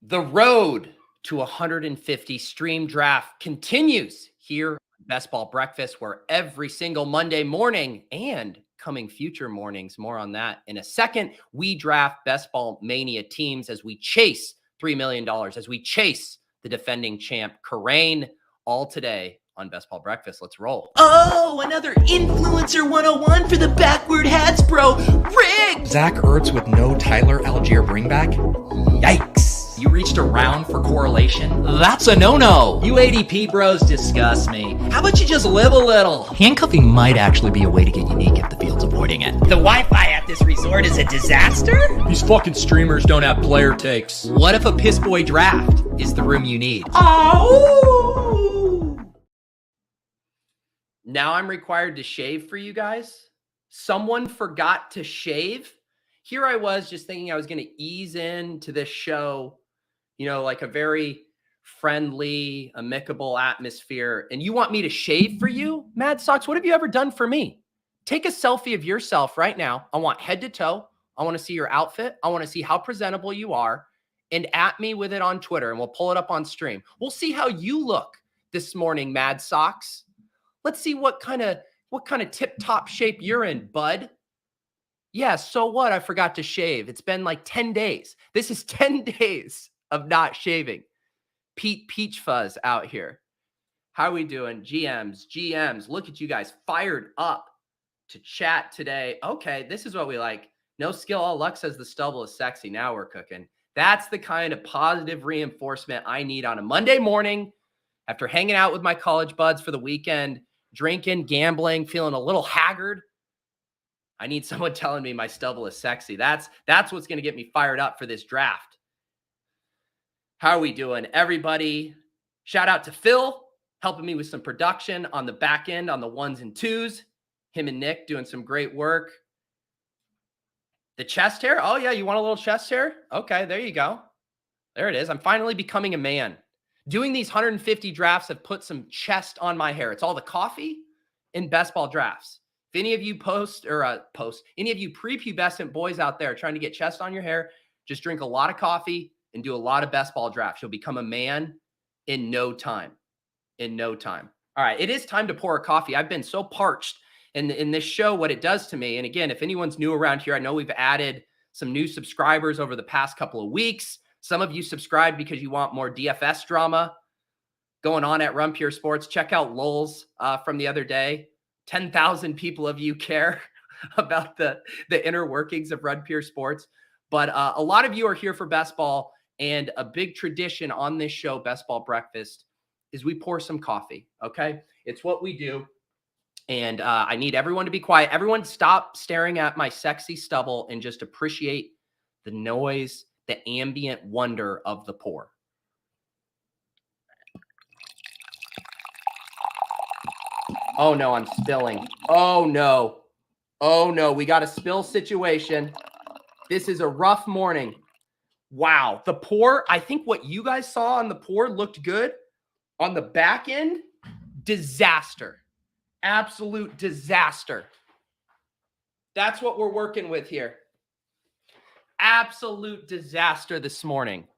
The road to 150 stream draft continues here on Best Ball Breakfast, where every single Monday morning and coming future mornings, more on that in a second, we draft Best Ball Mania teams as we chase $3 million, as we chase the defending champ, Karain, all today on Best Ball Breakfast. Let's roll. Oh, another Influencer 101 for the backward hats, bro. Rigged! Zach Ertz with no Tyler Algier bringback? Yikes. You reached around for correlation? That's a no-no. You ADP bros disgust me. How about you just live a little? Handcuffing might actually be a way to get unique if the field's avoiding it. The Wi-Fi at this resort is a disaster? These fucking streamers don't have player takes. What if a piss boy draft is the room you need? Oh! Now I'm required to shave for you guys. Someone forgot to shave. Here I was just thinking I was going to ease into this show, like a very friendly, amicable atmosphere. And you want me to shave for you? Mad Sox, what have you ever done for me? Take a selfie of yourself right now. I want head to toe. I want to see your outfit. I want to see how presentable you are. And at me with it on Twitter, and we'll pull it up on stream. We'll see how you look this morning, Mad Sox. Let's see what kind of tip-top shape you're in, bud. Yeah, so what? I forgot to shave. It's been like 10 days. This is 10 days of not shaving. Pete Peach Fuzz out here. How are we doing? GMs, look at you guys fired up to chat today. Okay, this is what we like. No skill, all luck says the stubble is sexy. Now we're cooking. That's the kind of positive reinforcement I need on a Monday morning after hanging out with my college buds for the weekend, drinking, gambling, feeling a little haggard. I need someone telling me my stubble is sexy. That's what's going to get me fired up for this draft. How are we doing, everybody? Shout out to Phil, helping me with some production on the back end on the ones and twos. Him and Nick doing some great work. The chest hair? Oh, yeah, you want a little chest hair? Okay, there you go. There it is. I'm finally becoming a man. Doing these 150 drafts have put some chest on my hair. It's all the coffee in best ball drafts. If any of you any of you prepubescent boys out there trying to get chest on your hair, just drink a lot of coffee and do a lot of best ball drafts. You'll become a man in no time. In no time. All right, it is time to pour a coffee. I've been so parched in this show, what it does to me. And again, if anyone's new around here, I know we've added some new subscribers over the past couple of weeks. Some of you subscribed because you want more DFS drama going on at Run Pure Sports. Check out Lulz from the other day. 10,000 people of you care about the inner workings of Run Pure Sports. But a lot of you are here for best ball. And a big tradition on this show, Best Ball Breakfast, is we pour some coffee, okay? It's what we do. And I need everyone to be quiet. Everyone stop staring at my sexy stubble and just appreciate the noise, the ambient wonder of the pour. Oh, no, I'm spilling. Oh, no. Oh, no, we got a spill situation. This is a rough morning. Wow. The pour, I think what you guys saw on the pour looked good. On the back end, disaster. Absolute disaster. That's what we're working with here. Absolute disaster this morning.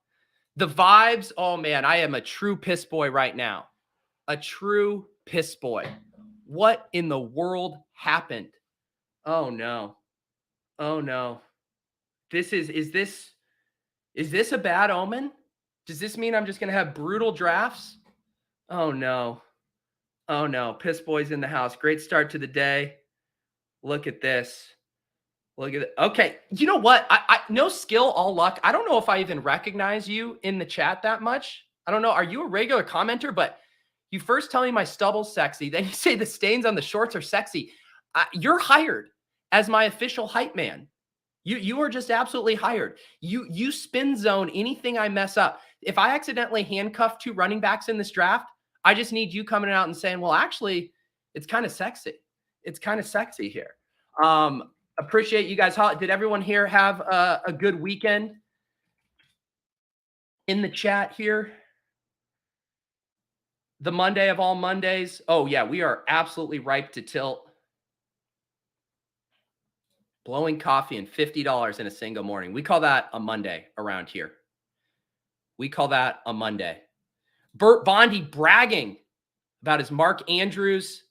The vibes, oh man, I am a true piss boy right now. A true piss boy. What in the world happened? Oh no. Oh no. Is this a bad omen? Does this mean I'm just going to have brutal drafts? Oh no. Oh no, piss boys in the house. Great start to the day. Look at this. Look at it. Okay, you know what? I no skill, all luck. I don't know if I even recognize you in the chat that much. I don't know. Are you a regular commenter? But you first tell me my stubble's sexy. Then you say the stains on the shorts are sexy. You're hired as my official hype man. You are just absolutely hired. You spin zone anything I mess up. If I accidentally handcuff 2 running backs in this draft, I just need you coming out and saying, well, actually, it's kind of sexy. It's kind of sexy here. Appreciate you guys. Did everyone here have a good weekend? In the chat here, the Monday of all Mondays. Oh, yeah, we are absolutely ripe to tilt. Blowing coffee and $50 in a single morning. We call that a Monday around here. We call that a Monday. Burt Bondy bragging about his Mark Andrews,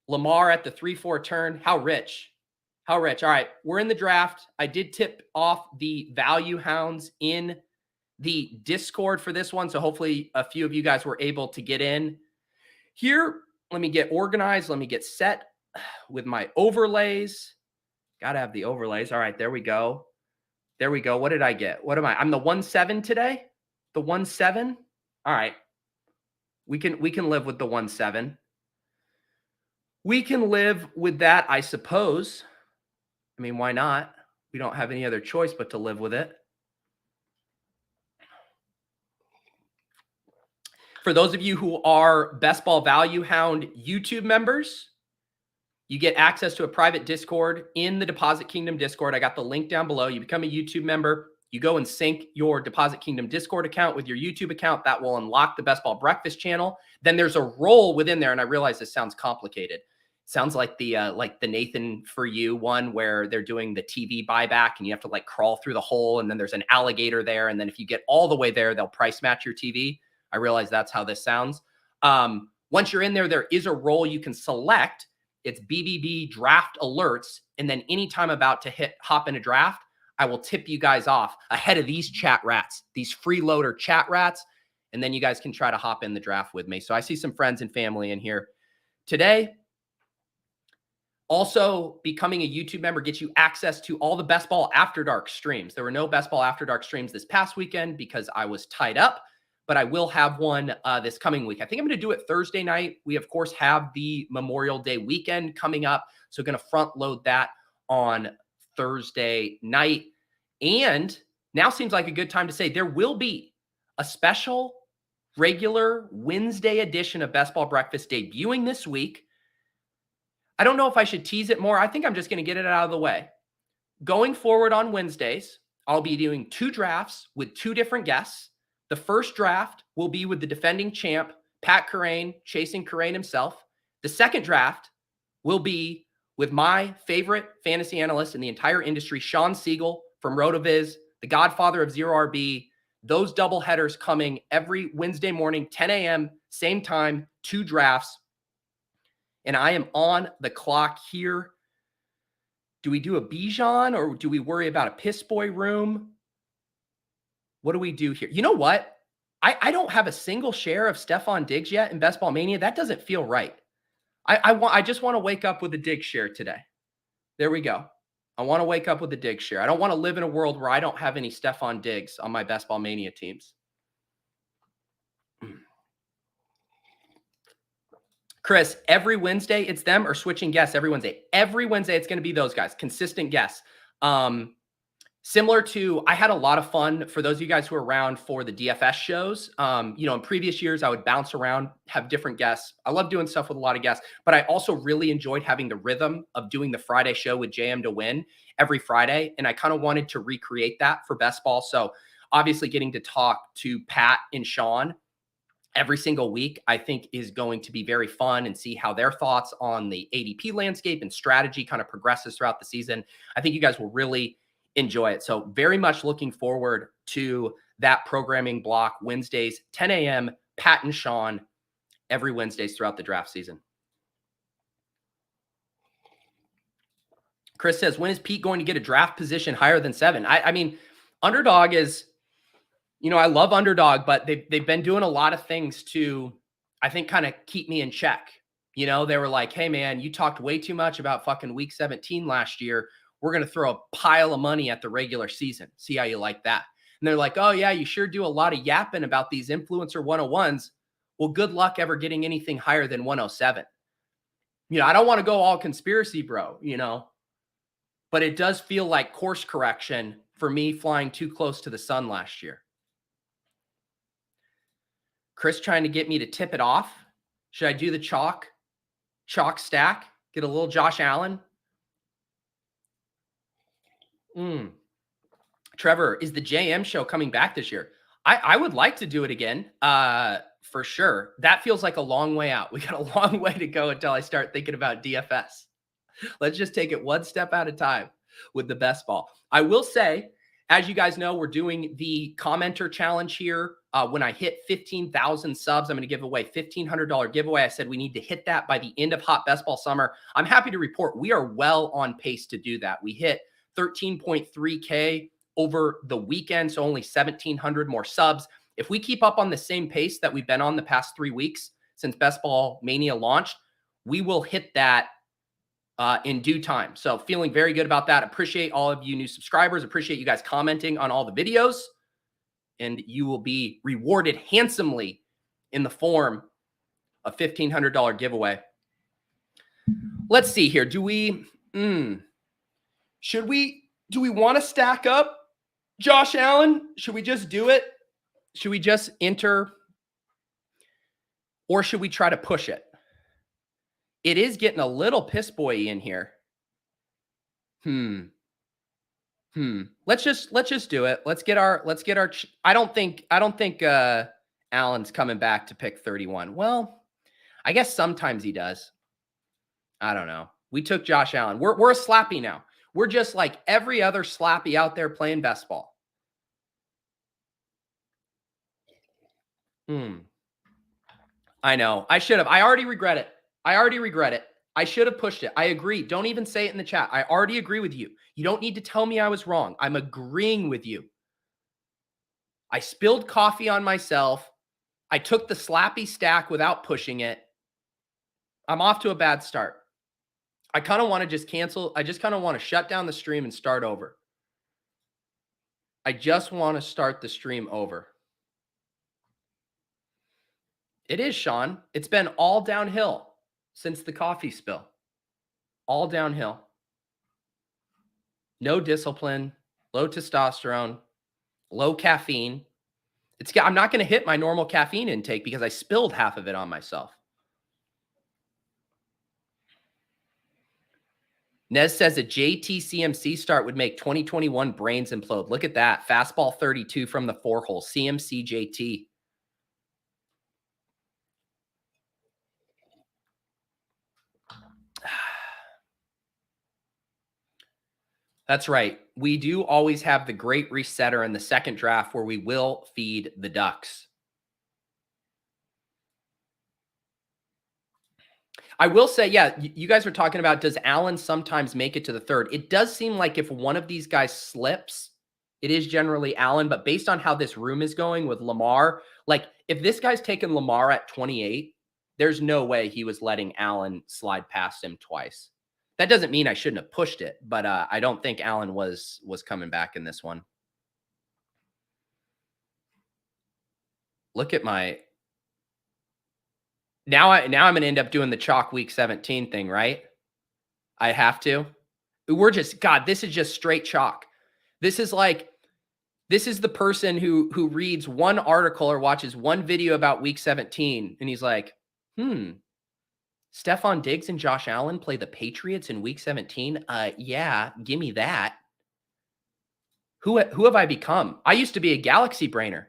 Lamar at the 3-4 turn. How rich. How rich. All right, we're in the draft. I did tip off the value hounds in the Discord for this one, so hopefully a few of you guys were able to get in. Here, let me get organized. Let me get set with my overlays. Got to have the overlays. All right, there we go. There we go. What did I get? What am I? I'm the 1-7 today? The 1-7? All right. We can live with the 1-7. We can live with that, I suppose. I mean, why not? We don't have any other choice but to live with it. For those of you who are Best Ball Value Hound YouTube members, you get access to a private Discord in the Deposit Kingdom Discord. I got the link down below. You become a YouTube member. You go and sync your Deposit Kingdom Discord account with your YouTube account. That will unlock the Best Ball Breakfast channel. Then there's a role within there, and I realize this sounds complicated. Sounds like the Nathan For You one where they're doing the TV buyback and you have to like crawl through the hole and then there's an alligator there. And then if you get all the way there, they'll price match your TV. I realize that's how this sounds. Once you're in there, there is a role you can select. It's BBB draft alerts. And then anytime I'm about to hop in a draft, I will tip you guys off ahead of these chat rats, these freeloader chat rats. And then you guys can try to hop in the draft with me. So I see some friends and family in here today. Also, becoming a YouTube member gets you access to all the Best Ball After Dark streams. There were no Best Ball After Dark streams this past weekend because I was tied up, but I will have one this coming week. I think I'm going to do it Thursday night. We, of course, have the Memorial Day weekend coming up, so going to front load that on Thursday night. And now seems like a good time to say there will be a special regular Wednesday edition of Best Ball Breakfast debuting this week. I don't know if I should tease it more. I think I'm just going to get it out of the way. Going forward on Wednesdays, I'll be doing 2 drafts with 2 different guests. The first draft will be with the defending champ, Pat Kerrane, chasing Kerrane himself. The second draft will be with my favorite fantasy analyst in the entire industry, Sean Siegel from RotoViz, the godfather of Zero RB. Those double headers coming every Wednesday morning, 10 a.m., same time, 2 drafts. And I am on the clock here. Do we do a Bijan or do we worry about a piss boy room? What do we do here? You know what? I don't have a single share of Stephon Diggs yet in Best Ball Mania. That doesn't feel right. I just want to wake up with a Diggs share today. There we go. I want to wake up with a Diggs share. I don't want to live in a world where I don't have any Stephon Diggs on my Best Ball Mania teams. Chris, every Wednesday, it's them or switching guests every Wednesday. Every Wednesday, it's going to be those guys, consistent guests. Similar to, I had a lot of fun for those of you guys who are around for the DFS shows. In previous years, I would bounce around, have different guests. I love doing stuff with a lot of guests, but I also really enjoyed having the rhythm of doing the Friday show with JM to Win every Friday. And I kind of wanted to recreate that for Best Ball. So obviously getting to talk to Pat and Sean every single week, I think is going to be very fun and see how their thoughts on the ADP landscape and strategy kind of progresses throughout the season. I think you guys will really enjoy it. So very much looking forward to that programming block Wednesdays, 10 a.m., Pat and Sean every Wednesdays throughout the draft season. Chris says, when is Pete going to get a draft position higher than 7? I mean, Underdog is, I love Underdog, but they've been doing a lot of things to, I think, kind of keep me in check. They were like, hey, man, you talked way too much about fucking week 17 last year. We're going to throw a pile of money at the regular season. See how you like that. And they're like, oh, yeah, you sure do a lot of yapping about these influencer 101s. Well, good luck ever getting anything higher than 107. I don't want to go all conspiracy, bro, but it does feel like course correction for me flying too close to the sun last year. Chris trying to get me to tip it off. Should I do the chalk stack? Get a little Josh Allen? Trevor, is the JM show coming back this year? I would like to do it again, for sure. That feels like a long way out. We got a long way to go until I start thinking about DFS. Let's just take it one step at a time with the Best Ball. I will say, as you guys know, we're doing the commenter challenge here when I hit 15,000 subs, I'm going to give away $1,500 giveaway. I said we need to hit that by the end of Hot Best Ball Summer. I'm happy to report we are well on pace to do that. We hit 13.3K over the weekend, so only 1,700 more subs. If we keep up on the same pace that we've been on the past 3 weeks since Best Ball Mania launched, we will hit that in due time. So feeling very good about that. Appreciate all of you new subscribers. Appreciate you guys commenting on all the videos. And you will be rewarded handsomely in the form of $1,500 giveaway. Let's see here. Do we want to stack up Josh Allen? Should we just do it? Should we just enter? Or should we try to push it? It is getting a little piss boy in here. Let's just do it. Let's get our, I don't think Allen's coming back to pick 31. Well, I guess sometimes he does. I don't know. We took Josh Allen. We're a slappy now. We're just like every other slappy out there playing best ball. I know. I should have. I already regret it. I should have pushed it. I agree. Don't even say it in the chat. I already agree with you. You don't need to tell me I was wrong. I'm agreeing with you. I spilled coffee on myself. I took the slappy stack without pushing it. I'm off to a bad start. I kind of want to just cancel. I just kind of want to shut down the stream and start over. I just want to start the stream over. It is, Sean. It's been all downhill since the coffee spill. All downhill. No discipline, low testosterone, low caffeine. I'm not going to hit my normal caffeine intake because I spilled half of it on myself. Nez says a JT-CMC start would make 2021 brains implode. Look at that. Fastball 32 from the 4-hole. CMC JT. That's right. We do always have the great resetter in the second draft where we will feed the ducks. I will say, yeah, you guys were talking about, does Allen sometimes make it to the third? It does seem like if one of these guys slips, it is generally Allen. But based on how this room is going with Lamar, like if this guy's taken Lamar at 28, there's no way he was letting Allen slide past him twice. That doesn't mean I shouldn't have pushed it, but I don't think Allen was coming back in this one. Look at my... Now I'm going to end up doing the chalk week 17 thing, right? I have to. We're just... God, this is just straight chalk. This is like... This is the person who reads one article or watches one video about week 17, and he's like, Stephon Diggs and Josh Allen play the Patriots in week 17. Yeah, give me that. Who have I become? I used to be a galaxy brainer.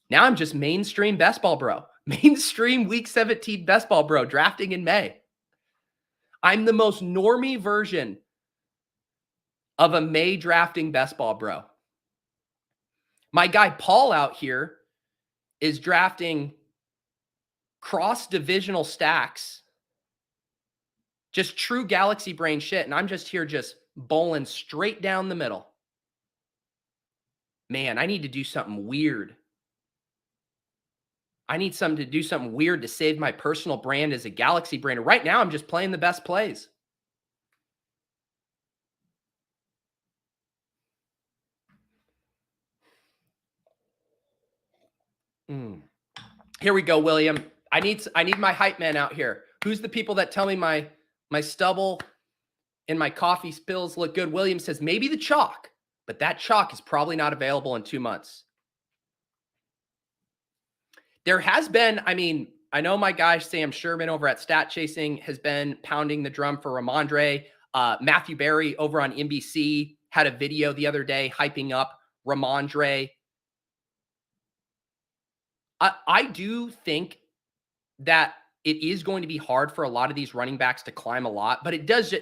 Now I'm just mainstream best ball bro. Mainstream week 17 best ball bro, drafting in May. I'm the most normie version of a May drafting best ball bro. My guy Paul out here is drafting cross-divisional stacks. Just true galaxy brain shit. And I'm just here just bowling straight down the middle. Man, I need to do something weird. I need to do something weird to save my personal brand as a galaxy brainer. Right now, I'm just playing the best plays. Here we go, William. I need my hype man out here. Who's the people that tell me my stubble and my coffee spills look good? William says maybe the chalk, but that chalk is probably not available in 2 months. There has been, I mean, I know my guy Sam Sherman over at Stat Chasing has been pounding the drum for Rhamondre. Matthew Berry over on NBC had a video the other day hyping up Rhamondre. I do think that it is going to be hard for a lot of these running backs to climb a lot, but it does.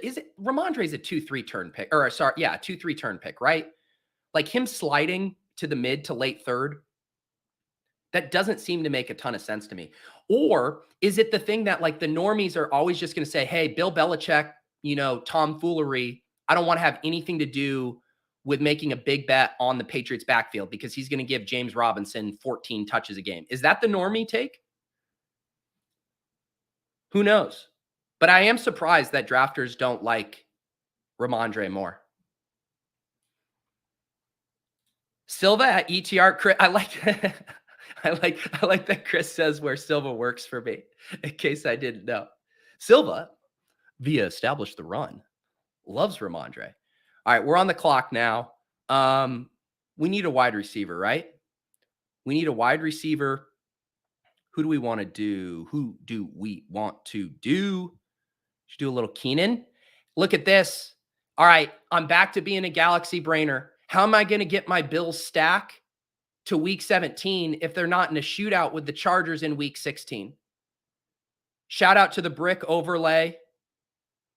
Rhamondre's a 2-3 turn pick, or sorry, yeah, 2-3 turn pick, right? Like him sliding to the mid to late third That doesn't seem to make a ton of sense to me. Or is it the thing that like the normies are always just going to say, hey, Bill Belichick, tomfoolery. I don't want to have anything to do with making a big bet on the Patriots backfield because he's going to give James Robinson 14 touches a game. Is that the normie take? Who knows? But I am surprised that drafters don't like Rhamondre more. Silva at ETR. Chris, I like I like that Chris says where Silva works for me, in case I didn't know. Silva, via established the run, loves Rhamondre. All right, we're on the clock now. We need a wide receiver, right? We need a wide receiver. Who do we want to do? Who do we want to do? Should do a little Keenan. Look at this. All right, I'm back to being a Galaxy brainer. How am I going to get my Bills stack to week 17 if they're not in a shootout with the Chargers in week 16? Shout out to the Brick Overlay,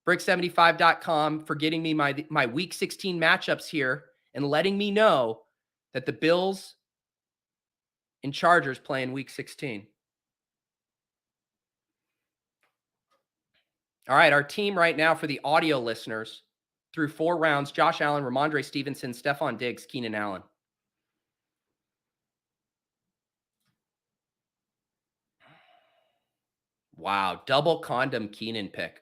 brick75.com, for getting me my week 16 matchups here and letting me know that the Bills and Chargers play in week 16. All right, our team right now for the audio listeners through 4 rounds: Josh Allen, Rhamondre Stevenson, Stephon Diggs, Keenan Allen. Wow, double condom Keenan pick.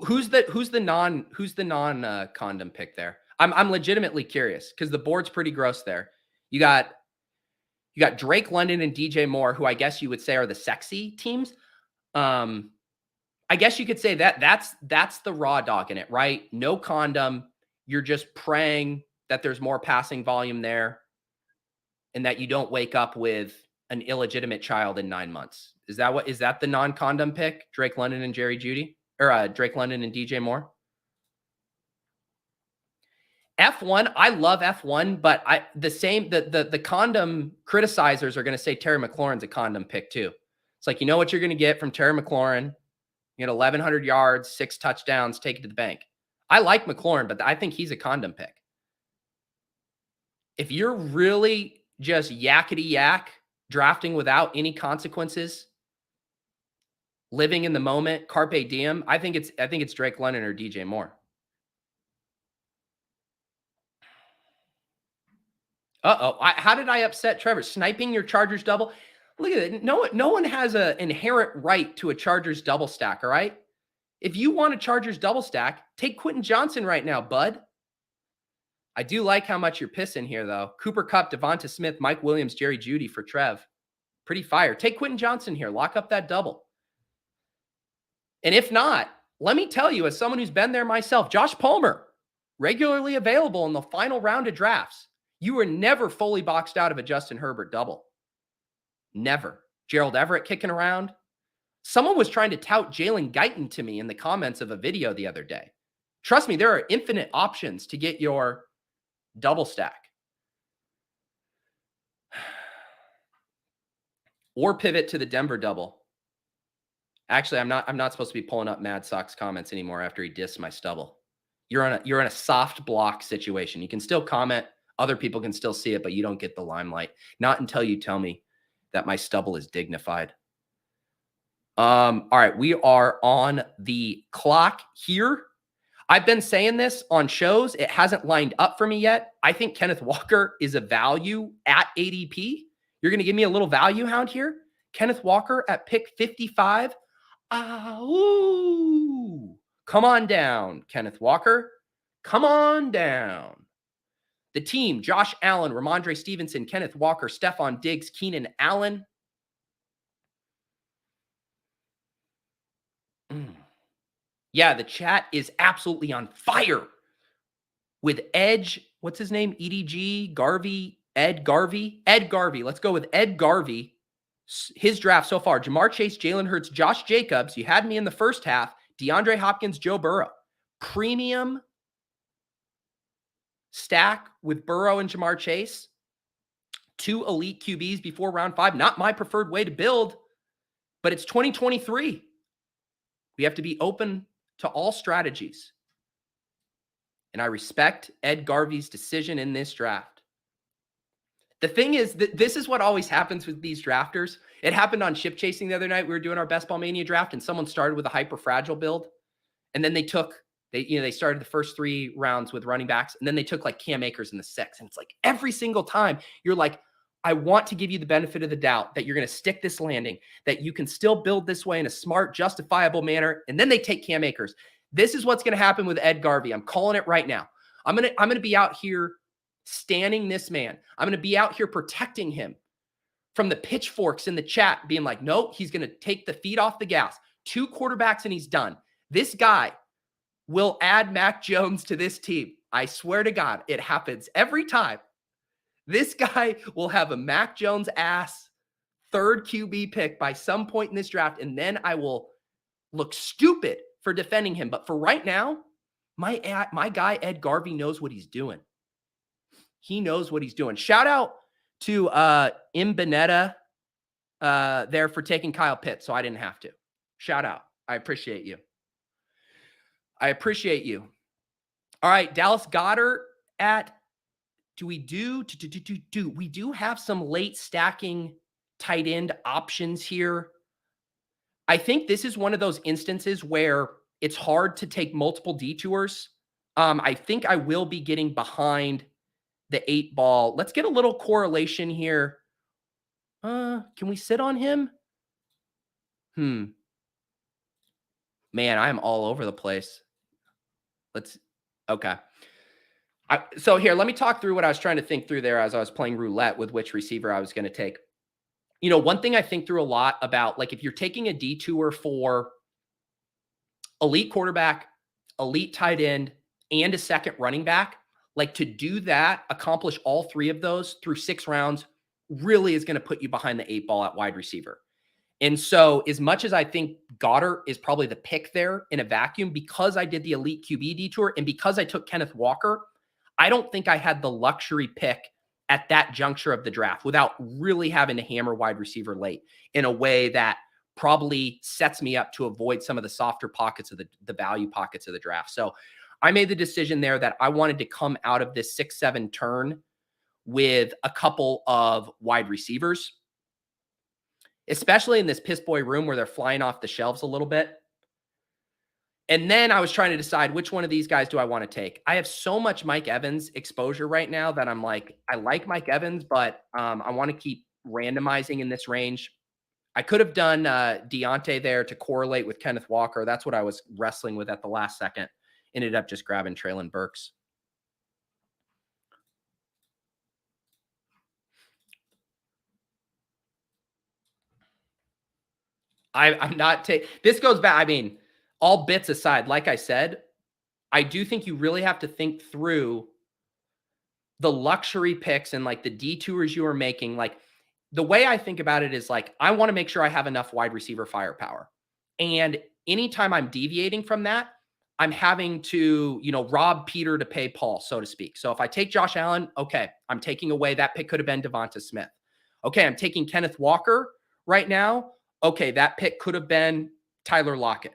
Who's the non condom pick there? I'm legitimately curious because the board's pretty gross there. You got Drake London and DJ Moore, who I guess you would say are the sexy teams. I guess you could say that's the raw dog in it, right? No condom. You're just praying that there's more passing volume there and that you don't wake up with an illegitimate child in 9 months. Is that the non-condom pick? Drake London and Jerry Jeudy, or Drake London and DJ Moore? F1, I love F1, but the condom criticizers are going to say Terry McLaurin's a condom pick too. It's like, you know what you're going to get from Terry McLaurin? You get 1,100 yards, 6 touchdowns, take it to the bank. I like McLaurin, but I think he's a condom pick. If you're really just yakety yak, drafting without any consequences, living in the moment, carpe diem, I think it's Drake London or DJ Moore. How did I upset Trevor? Sniping your Chargers double? Look at it. No one has an inherent right to a Chargers double stack, all right? If you want a Chargers double stack, take Quentin Johnson right now, bud. I do like how much you're pissing here, though. Cooper Kupp, Devonta Smith, Mike Williams, Jerry Jeudy for Trev. Pretty fire. Take Quentin Johnson here. Lock up that double. And if not, let me tell you, as someone who's been there myself, Josh Palmer, regularly available in the final round of drafts. You were never fully boxed out of a Justin Herbert double. Never. Gerald Everett kicking around. Someone was trying to tout Jalen Guyton to me in the comments of a video the other day. Trust me, there are infinite options to get your double stack. Or pivot to the Denver double. Actually, I'm not supposed to be pulling up Mad Sox comments anymore after he dissed my stubble. You're in a soft block situation. You can still comment. Other people can still see it, but you don't get the limelight. Not until you tell me that my stubble is dignified. All right, we are on the clock here. I've been saying this on shows. It hasn't lined up for me yet. I think Kenneth Walker is a value at ADP. You're going to give me a little value hound here? Kenneth Walker at pick 55. Ooh. Come on down, Kenneth Walker. Come on down. The team: Josh Allen, Rhamondre Stevenson, Kenneth Walker, Stephon Diggs, Keenan Allen. Yeah, the chat is absolutely on fire with Edge. What's his name? EDGARVEY. Ed Garvey. Let's go with Ed Garvey. His draft so far: Jamar Chase, Jalen Hurts, Josh Jacobs. You had me in the first half. DeAndre Hopkins, Joe Burrow. Premium stack with Burrow and Jamar Chase. 2 elite QBs before round 5. Not my preferred way to build, but it's 2023. We have to be open to all strategies. And I respect Ed Garvey's decision in this draft. The thing is that this is what always happens with these drafters. It happened on ship chasing the other night. We were doing our best ball mania draft and someone started with a hyper fragile build. And then they started the first 3 rounds with running backs. And then they took like Cam Akers in the 6th. And it's like every single time you're like, I want to give you the benefit of the doubt that you're going to stick this landing, that you can still build this way in a smart, justifiable manner. And then they take Cam Akers. This is what's going to happen with EDGARVEY. I'm calling it right now. I'm going to be out here standing this man. I'm going to be out here protecting him from the pitchforks in the chat being like, nope, he's going to take the feet off the gas. 2 quarterbacks and he's done. This guy will add Mac Jones to this team. I swear to God, it happens every time. This guy will have a Mac Jones ass 3rd QB pick by some point in this draft, and then I will look stupid for defending him. But for right now, my guy EDGARVEY knows what he's doing. He knows what he's doing. Shout out to Imbinetta there for taking Kyle Pitts, so I didn't have to. Shout out. I appreciate you. I appreciate you. All right, Dallas Goedert at, we do have some late stacking tight end options here. I think this is one of those instances where it's hard to take multiple detours. I think I will be getting behind the 8 ball. Let's get a little correlation here. Can we sit on him? Man, I'm all over the place. Okay. So here, let me talk through what I was trying to think through there as I was playing roulette with which receiver I was going to take. You know, one thing I think through a lot about, like, if you're taking a detour for elite quarterback, elite tight end, and a second running back, like, to do that, accomplish all 3 of those through 6 rounds really is going to put you behind the 8 ball at wide receiver. And so as much as I think Goddard is probably the pick there in a vacuum, because I did the elite QB detour and because I took Kenneth Walker, I don't think I had the luxury pick at that juncture of the draft without really having to hammer wide receiver late in a way that probably sets me up to avoid some of the softer pockets of the value pockets of the draft. So I made the decision there that I wanted to come out of this 6-7 turn with a couple of wide receivers, especially in this piss boy room where they're flying off the shelves a little bit. And then I was trying to decide which one of these guys do I want to take. I have so much Mike Evans exposure right now that I'm like, I like Mike Evans, but I want to keep randomizing in this range. I could have done Deontay there to correlate with Kenneth Walker. That's what I was wrestling with at the last second. Ended up just grabbing Treylon Burks. I'm not taking, this goes back. I mean, all bits aside, like I said, I do think you really have to think through the luxury picks and like the detours you are making. Like, the way I think about it is like, I want to make sure I have enough wide receiver firepower. And anytime I'm deviating from that, I'm having to, rob Peter to pay Paul, so to speak. So if I take Josh Allen, okay, I'm taking away that pick could have been Devonta Smith. Okay, I'm taking Kenneth Walker right now. Okay, that pick could have been Tyler Lockett.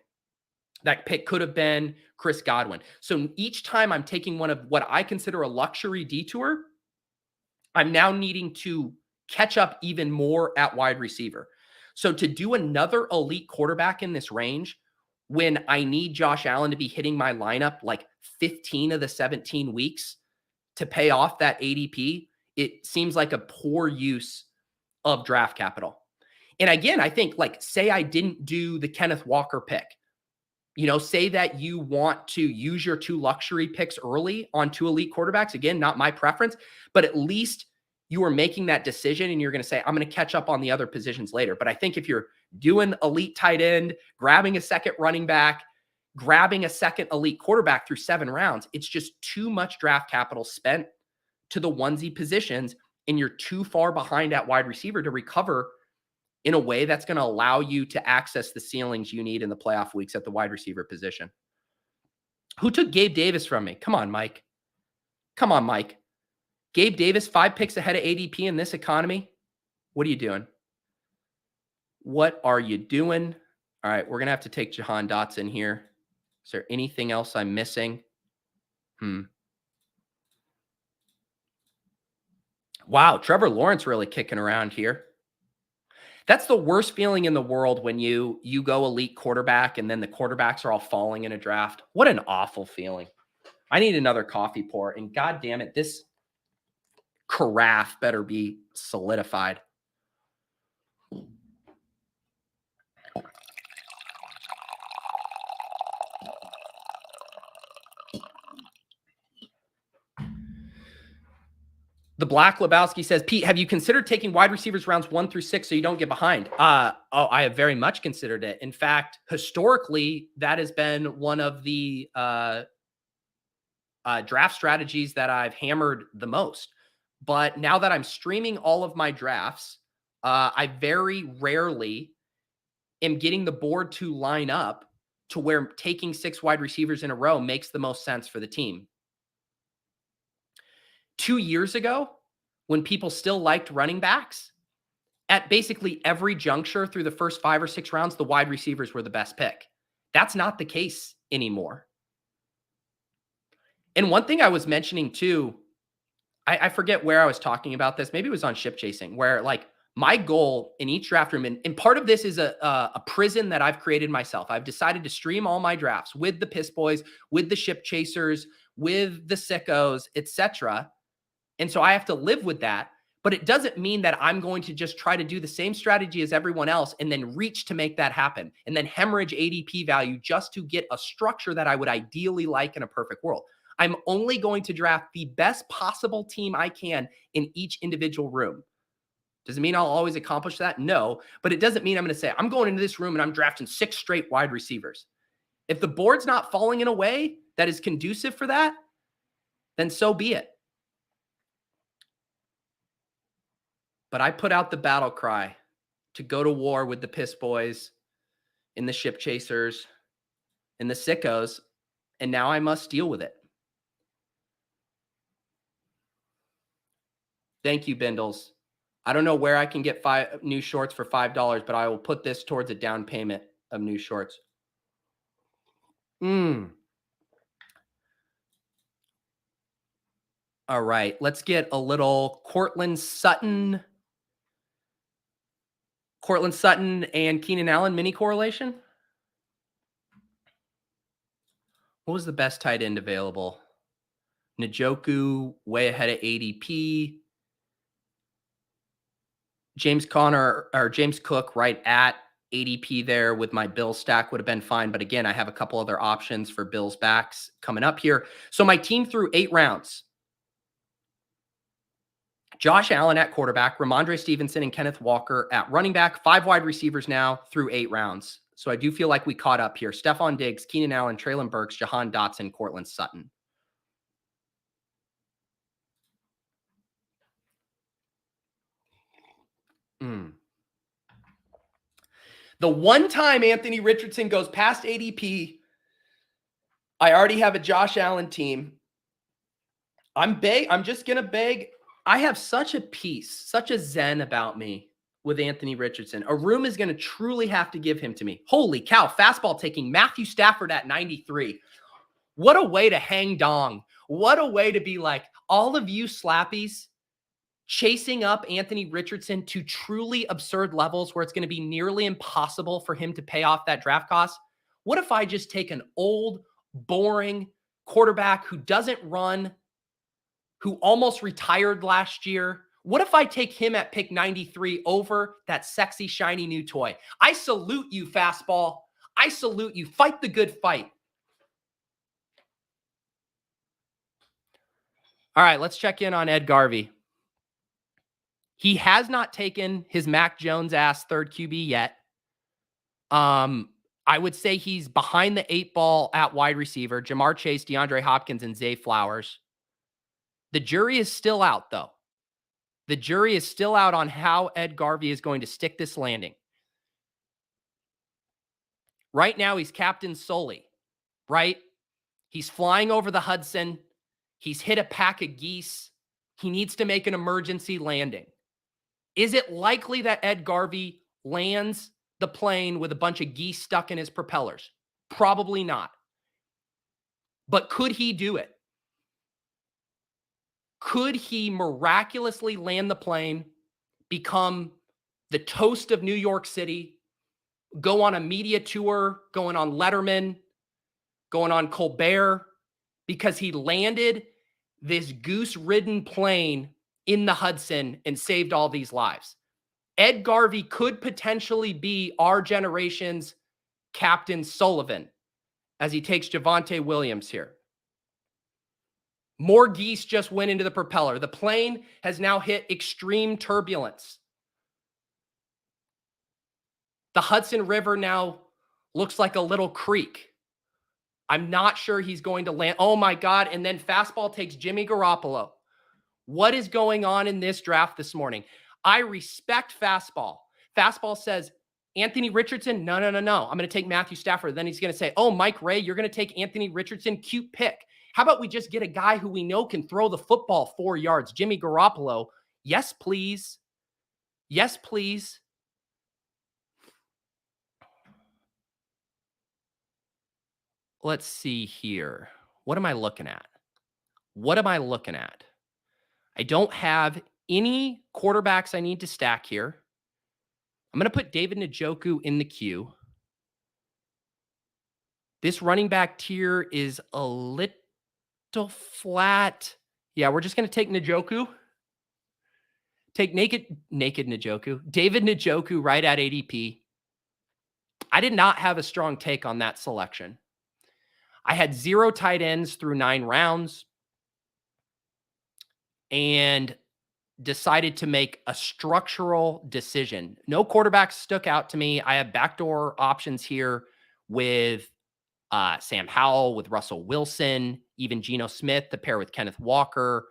That pick could have been Chris Godwin. So each time I'm taking one of what I consider a luxury detour, I'm now needing to catch up even more at wide receiver. So to do another elite quarterback in this range, when I need Josh Allen to be hitting my lineup like 15 of the 17 weeks to pay off that ADP, it seems like a poor use of draft capital. And again, I think, like, say I didn't do the Kenneth Walker pick, say that you want to use your 2 luxury picks early on 2 elite quarterbacks. Again, not my preference, but at least you are making that decision and you're going to say, I'm going to catch up on the other positions later. But I think if you're doing elite tight end, grabbing a second running back, grabbing a second elite quarterback through 7 rounds, it's just too much draft capital spent to the onesie positions, and you're too far behind at wide receiver to recover in a way that's going to allow you to access the ceilings you need in the playoff weeks at the wide receiver position. Who took Gabe Davis from me? Come on, Mike. Come on, Mike. Gabe Davis, 5 picks ahead of ADP in this economy. What are you doing? What are you doing? All right, we're going to have to take Jahan Dotson here. Is there anything else I'm missing? Wow, Trevor Lawrence really kicking around here. That's the worst feeling in the world when you go elite quarterback and then the quarterbacks are all falling in a draft. What an awful feeling. I need another coffee pour, and God damn it, this carafe better be solidified. The Black Lebowski says, Pete, have you considered taking wide receivers rounds 1 through 6 so you don't get behind? I have very much considered it. In fact, historically, that has been one of the draft strategies that I've hammered the most. But now that I'm streaming all of my drafts, I very rarely am getting the board to line up to where taking 6 wide receivers in a row makes the most sense for the team. 2 years ago, when people still liked running backs, at basically every juncture through the first 5 or 6 rounds, the wide receivers were the best pick. That's not the case anymore. And one thing I was mentioning too, I forget where I was talking about this. Maybe it was on Ship Chasing, where like my goal in each draft room, and part of this is a prison that I've created myself. I've decided to stream all my drafts with the Piss Boys, with the Ship Chasers, with the Sickos, etc. And so I have to live with that. But it doesn't mean that I'm going to just try to do the same strategy as everyone else and then reach to make that happen and then hemorrhage ADP value just to get a structure that I would ideally like in a perfect world. I'm only going to draft the best possible team I can in each individual room. Does it mean I'll always accomplish that? No, but it doesn't mean I'm going to say, I'm going into this room and I'm drafting 6 straight wide receivers. If the board's not falling in a way that is conducive for that, then so be it. But I put out the battle cry to go to war with the Piss Boys and the Ship Chasers and the Sickos, and now I must deal with it. Thank you, Bindles. I don't know where I can get 5 new shorts for $5, but I will put this towards a down payment of new shorts. All right, let's get a little Courtland Sutton and Keenan Allen mini correlation. What was the best tight end available? Njoku way ahead of ADP. James Cook right at ADP there with my Bills stack would have been fine. But again, I have a couple other options for Bills backs coming up here. So my team through 8 rounds. Josh Allen at quarterback, Rhamondre Stevenson and Kenneth Walker at running back, 5 wide receivers now through 8 rounds. So I do feel like we caught up here. Stephon Diggs, Keenan Allen, Treylon Burks, Jahan Dotson, Courtland Sutton. The one time Anthony Richardson goes past ADP, I already have a Josh Allen team. I'm just going to beg. I have such a peace, such a zen about me with Anthony Richardson. A room is going to truly have to give him to me. Holy cow, fastball taking Matthew Stafford at 93. What a way to hang dong. What a way to be like, all of you slappies chasing up Anthony Richardson to truly absurd levels where it's going to be nearly impossible for him to pay off that draft cost. What if I just take an old, boring quarterback who doesn't run, who almost retired last year? What if I take him at pick 93 over that sexy, shiny new toy? I salute you, fastball. I salute you. Fight the good fight. All right, let's check in on EDGARVEY. He has not taken his Mac Jones ass third QB yet. I would say he's behind the 8 ball at wide receiver. Jamar Chase, DeAndre Hopkins, and Zay Flowers. The jury is still out, though. The jury is still out on how EDGARVEY is going to stick this landing. Right now, he's Captain Sully, right? He's flying over the Hudson. He's hit a pack of geese. He needs to make an emergency landing. Is it likely that EDGARVEY lands the plane with a bunch of geese stuck in his propellers? Probably not. But could he do it? Could he miraculously land the plane, become the toast of New York City, go on a media tour, going on Letterman, going on Colbert, because he landed this goose-ridden plane in the Hudson and saved all these lives? EDGARVEY could potentially be our generation's Captain Sullivan as he takes Javonte Williams here. More geese just went into the propeller. The plane has now hit extreme turbulence. The Hudson River now looks like a little creek. I'm not sure he's going to land. Oh my God. And then fastball takes Jimmy Garoppolo. What is going on in this draft this morning? I respect fastball. Fastball says, Anthony Richardson, no. I'm going to take Matthew Stafford. Then he's going to say, oh, Mike Ray, you're going to take Anthony Richardson. Cute pick. How about we just get a guy who we know can throw the football 4 yards? Jimmy Garoppolo. Yes, please. Yes, please. Let's see here. What am I looking at? I don't have any quarterbacks I need to stack here. I'm going to put David Njoku in the queue. This running back tier is a little flat. Yeah, we're just going to take Njoku. Take naked Njoku. David Njoku right at ADP. I did not have a strong take on that selection. I had 0 tight ends through 9 rounds and decided to make a structural decision. No quarterbacks stuck out to me. I have backdoor options here with Sam Howell, with Russell Wilson, even Geno Smith, the pair with Kenneth Walker.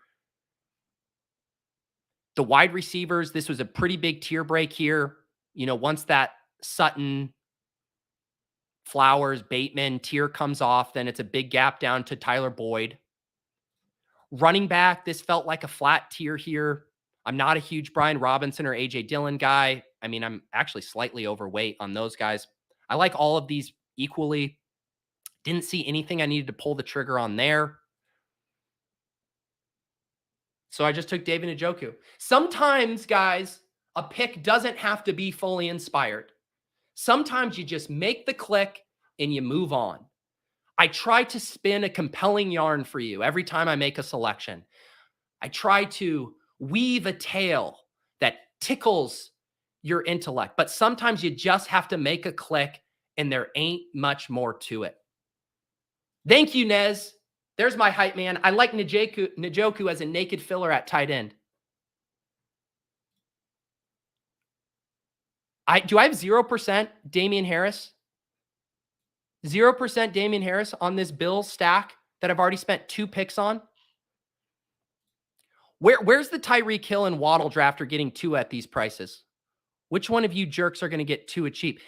The wide receivers, this was a pretty big tier break here. You know, once that Sutton, Flowers, Bateman tier comes off, then it's a big gap down to Tyler Boyd. Running back, this felt like a flat tier here. I'm not a huge Brian Robinson or A.J. Dillon guy. I mean, I'm actually slightly overweight on those guys. I like all of these equally. Didn't see anything I needed to pull the trigger on there. So I just took David Njoku. Sometimes, guys, a pick doesn't have to be fully inspired. Sometimes you just make the click and you move on. I try to spin a compelling yarn for you every time I make a selection. I try to weave a tale that tickles your intellect, but sometimes you just have to make a click and there ain't much more to it. Thank you, Nez. There's my hype man. I like Njoku as a naked filler at tight end. Do I have 0% Damian Harris? 0% Damian Harris on this Bills stack that I've already spent 2 picks on? Where's the Tyreek Hill and Waddle drafter getting 2 at these prices? Which one of you jerks are going to get 2 at cheap?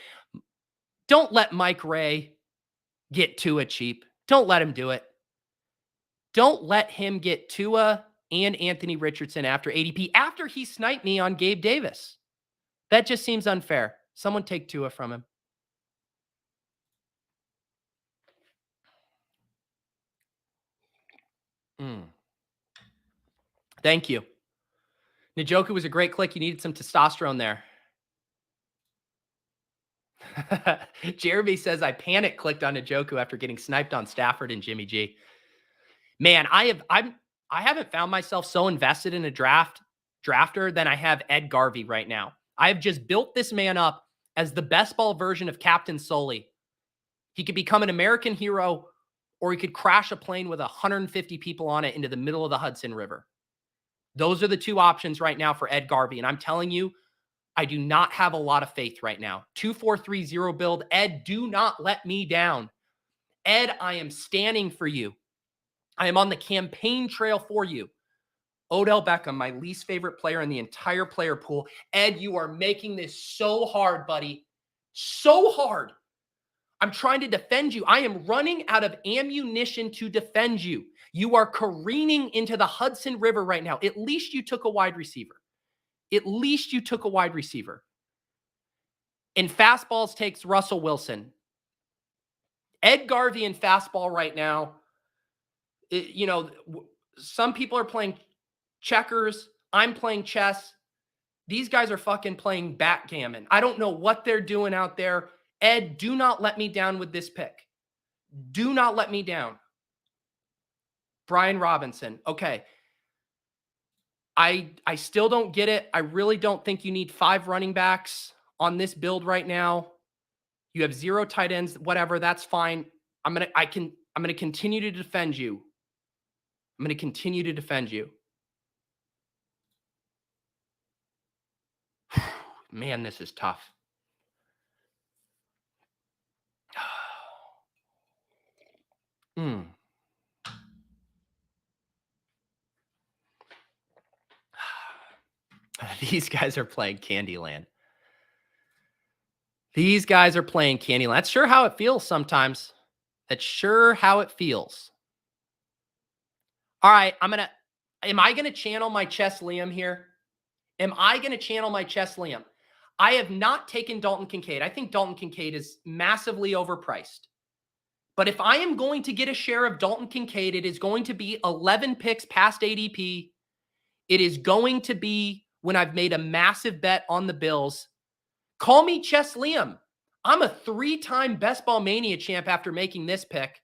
Don't let Mike Ray get Tua cheap. Don't let him do it. Don't let him get Tua and Anthony Richardson after ADP, after he sniped me on Gabe Davis. That just seems unfair. Someone take Tua from him. Thank you. Njoku was a great click. You needed some testosterone there. Jeremy says, I panic clicked on Njoku after getting sniped on Stafford and Jimmy G. Man, I haven't found myself so invested in a drafter than I have EDGARVEY right now. I have just built this man up as the best ball version of Captain Sully. He could become an American hero, or he could crash a plane with 150 people on it into the middle of the Hudson River. Those are the 2 options right now for EDGARVEY. And I'm telling you, I do not have a lot of faith right now. 2430 build. Ed, do not let me down. Ed, I am standing for you. I am on the campaign trail for you. Odell Beckham, my least favorite player in the entire player pool. Ed, you are making this so hard, buddy. So hard. I'm trying to defend you. I am running out of ammunition to defend you. You are careening into the Hudson River right now. At least you took a wide receiver. At least you took a wide receiver. In fastballs takes Russell Wilson. EDGARVEY in fastball right now. You know, some people are playing checkers. I'm playing chess. These guys are fucking playing backgammon. I don't know what they're doing out there. Ed, do not let me down with this pick. Do not let me down. Brian Robinson. Okay. I still don't get it. I really don't think you need 5 running backs on this build right now. You have 0 tight ends, whatever, that's fine. I'm going to continue to defend you. I'm going to continue to defend you. Man, this is tough. These guys are playing Candyland. These guys are playing Candyland. That's sure how it feels sometimes. That's sure how it feels. All right, am I going to channel my chess Liam here? Am I going to channel my chess Liam? I have not taken Dalton Kincaid. I think Dalton Kincaid is massively overpriced. But if I am going to get a share of Dalton Kincaid, it is going to be 11 picks past ADP. It is going to be when I've made a massive bet on the Bills. Call me Chess Liam. I'm a 3-time Best Ball Mania champ after making this pick.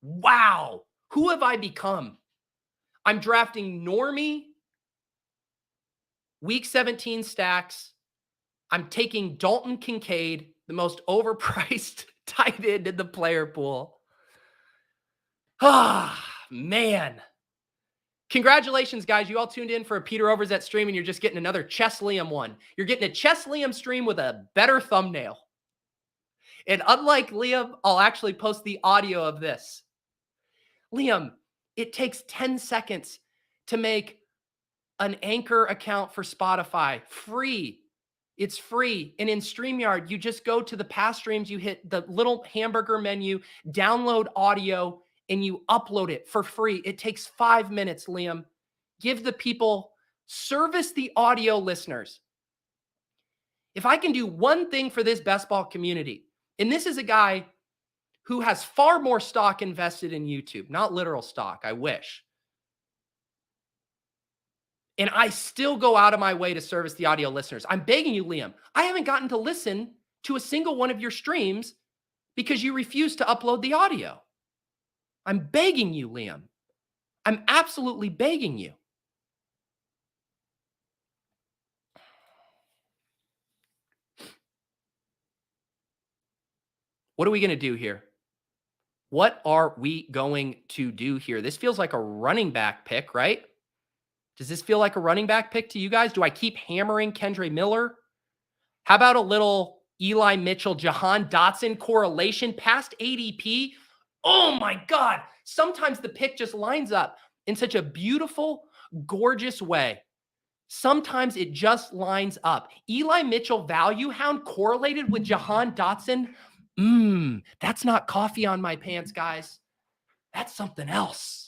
Wow. Who have I become? I'm drafting Normie, Week 17 stacks. I'm taking Dalton Kincaid, the most overpriced tight end in the player pool. Ah, man. Congratulations, guys. You all tuned in for a Peter Overzet stream, and you're just getting another Chess Liam one. You're getting a Chess Liam stream with a better thumbnail. And unlike Liam, I'll actually post the audio of this. Liam, it takes 10 seconds to make an Anchor account for Spotify. Free. It's free. And in StreamYard, you just go to the past streams, you hit the little hamburger menu, download audio, and you upload it for free. It takes 5 minutes, Liam. Give the people, service the audio listeners. If I can do one thing for this best ball community, and this is a guy who has far more stock invested in YouTube, not literal stock, I wish. And I still go out of my way to service the audio listeners. I'm begging you, Liam. I haven't gotten to listen to a single one of your streams because you refuse to upload the audio. I'm begging you, Liam. I'm absolutely begging you. What are we going to do here? What are we going to do here? This feels like a running back pick, right? Does this feel like a running back pick to you guys? Do I keep hammering Kendre Miller? How about a little Eli Mitchell, Jahan Dotson correlation past ADP? Oh my God. Sometimes the pick just lines up in such a beautiful, gorgeous way. Sometimes it just lines up. Eli Mitchell value hound correlated with Jahan Dotson. That's not coffee on my pants, guys. That's something else.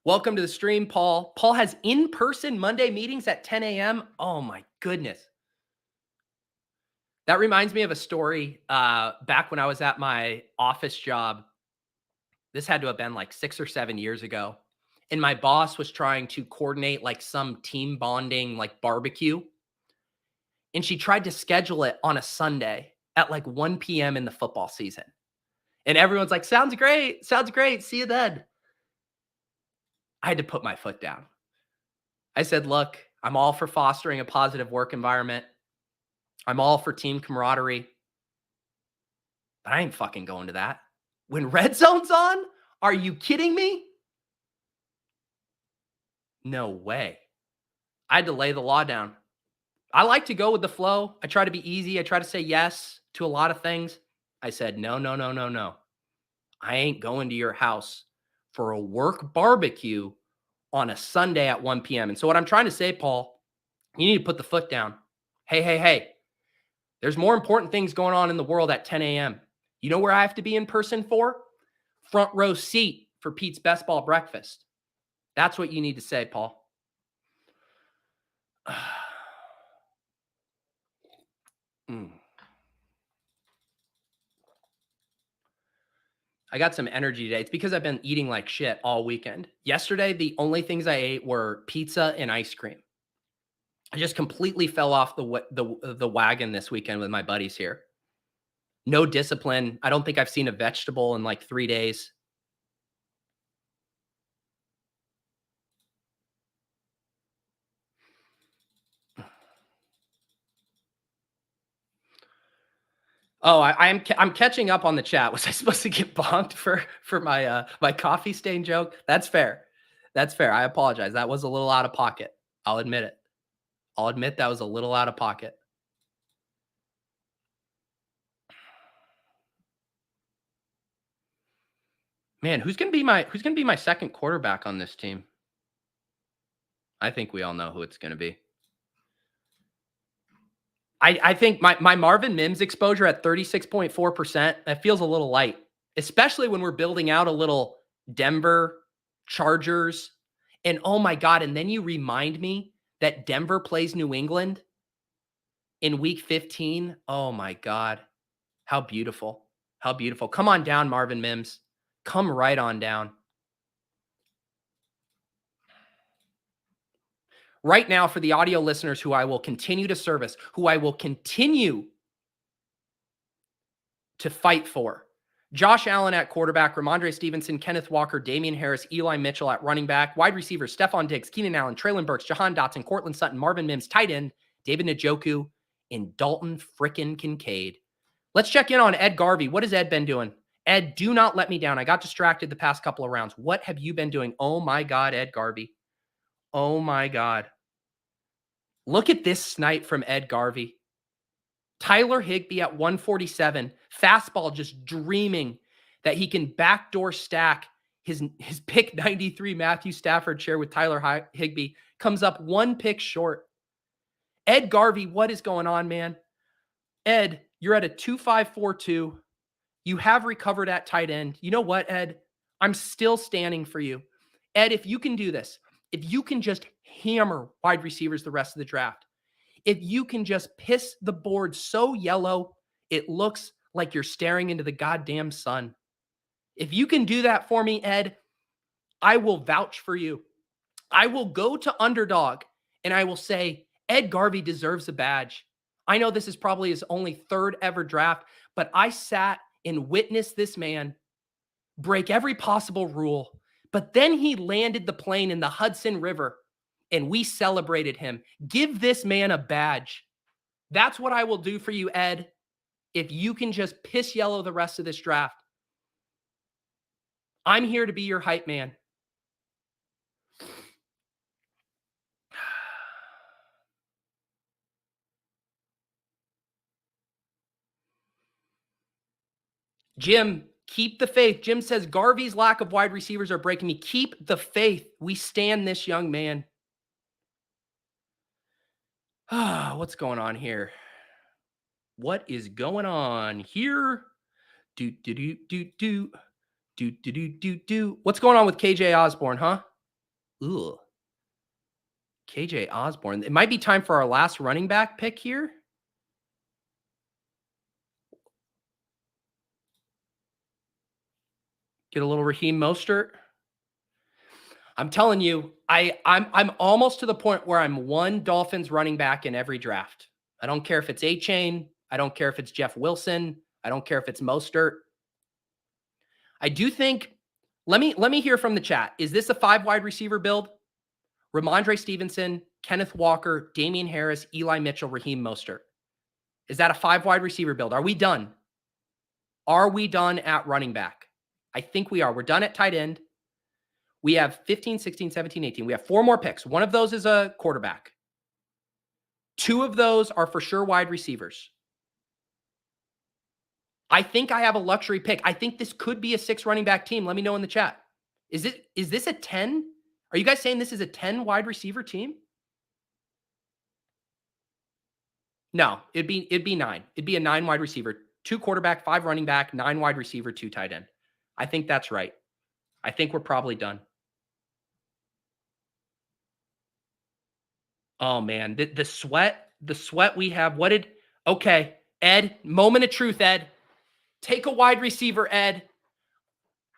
Welcome to the stream, Paul. Paul has in-person Monday meetings at 10 a.m. Oh my goodness. That reminds me of a story back when I was at my office job. This had to have been like 6 or 7 years ago. And my boss was trying to coordinate like some team bonding, like barbecue. And she tried to schedule it on a Sunday at like 1 p.m. in the football season. And everyone's like, sounds great. Sounds great. See you then. I had to put my foot down. I said, look, I'm all for fostering a positive work environment. I'm all for team camaraderie. But I ain't fucking going to that. When red zone's on? Are you kidding me? No way. I had to lay the law down. I like to go with the flow. I try to be easy. I try to say yes to a lot of things. I said, no. I ain't going to your house for a work barbecue on a Sunday at 1 p.m. And so what I'm trying to say, Paul, you need to put the foot down. Hey. There's more important things going on in the world at 10 a.m. You know where I have to be in person for? Front row seat for Pete's Best Ball Breakfast. That's what you need to say, Paul. I got some energy today. It's because I've been eating like shit all weekend. Yesterday, the only things I ate were pizza and ice cream. I just completely fell off the wagon this weekend with my buddies here. No discipline. I don't think I've seen a vegetable in like 3 days. Oh, I'm catching up on the chat. Was I supposed to get bonked for my my coffee stain joke? That's fair. That's fair. I apologize. That was a little out of pocket. I'll admit it. I'll admit that was a little out of pocket. Man, who's gonna be my second quarterback on this team? I think we all know who it's gonna be. I think my Marvin Mims exposure at 36.4%, that feels a little light, especially when we're building out a little Denver Chargers. And oh my God, and then you remind me that Denver plays New England in week 15. Oh my God. How beautiful. How beautiful. Come on down, Marvin Mims. Come right on down. Right now, for the audio listeners who I will continue to service, who I will continue to fight for: Josh Allen at quarterback, Rhamondre Stevenson, Kenneth Walker, Damian Harris, Eli Mitchell at running back, wide receivers, Stephon Diggs, Keenan Allen, Treylon Burks, Jahan Dotson, Cortland Sutton, Marvin Mims, tight end, David Njoku, and Dalton frickin' Kincaid. Let's check in on EDGARVEY. What has Ed been doing? Ed, do not let me down. I got distracted the past couple of rounds. What have you been doing? Oh my God, EDGARVEY. Oh my God. Look at this snipe from EDGARVEY. Tyler Higbee at 147. Fastball just dreaming that he can backdoor stack his pick 93 Matthew Stafford share with Tyler Higbee. Comes up one pick short. EDGARVEY, what is going on, man? Ed, you're at a 2.542. You have recovered at tight end. You know what, Ed? I'm still standing for you. Ed, if you can do this, if you can just hammer wide receivers the rest of the draft, if you can just piss the board so yellow, it looks like you're staring into the goddamn sun. If you can do that for me, Ed, I will vouch for you. I will go to Underdog and I will say, EDGARVEY deserves a badge. I know this is probably his only third ever draft, but I sat and witnessed this man break every possible rule. But then he landed the plane in the Hudson River and we celebrated him. Give this man a badge. That's what I will do for you, Ed, if you can just piss yellow the rest of this draft. I'm here to be your hype man. Jim, keep the faith. Jim says, Garvey's lack of wide receivers are breaking me. Keep the faith. We stand this young man. What's going on here? What is going on here? What's going on with KJ Osborne, huh? Ugh. KJ Osborne. It might be time for our last running back pick here. Get a little Raheem Mostert. I'm telling you, I'm almost to the point where I'm one Dolphins running back in every draft. I don't care if it's A-Chain. I don't care if it's Jeff Wilson. I don't care if it's Mostert. I do think, let me hear from the chat. Is this a 5 wide receiver build? Rhamondre Stevenson, Kenneth Walker, Damian Harris, Eli Mitchell, Raheem Mostert. Is that a 5 wide receiver build? Are we done? Are we done at running back? I think we are. We're done at tight end. We have 15, 16, 17, 18. We have 4 more picks. One of those is a quarterback. 2 of those are for sure wide receivers. I think I have a luxury pick. I think this could be a 6 running back team. Let me know in the chat. Is this a 10? Are you guys saying this is a 10 wide receiver team? No, it'd be 9. It'd be a 9 wide receiver, 2 quarterback, 5 running back, 9 wide receiver, 2 tight end. I think that's right. I think we're probably done. Oh man, the sweat we have. Okay, Ed, moment of truth, Ed. Take a wide receiver, Ed.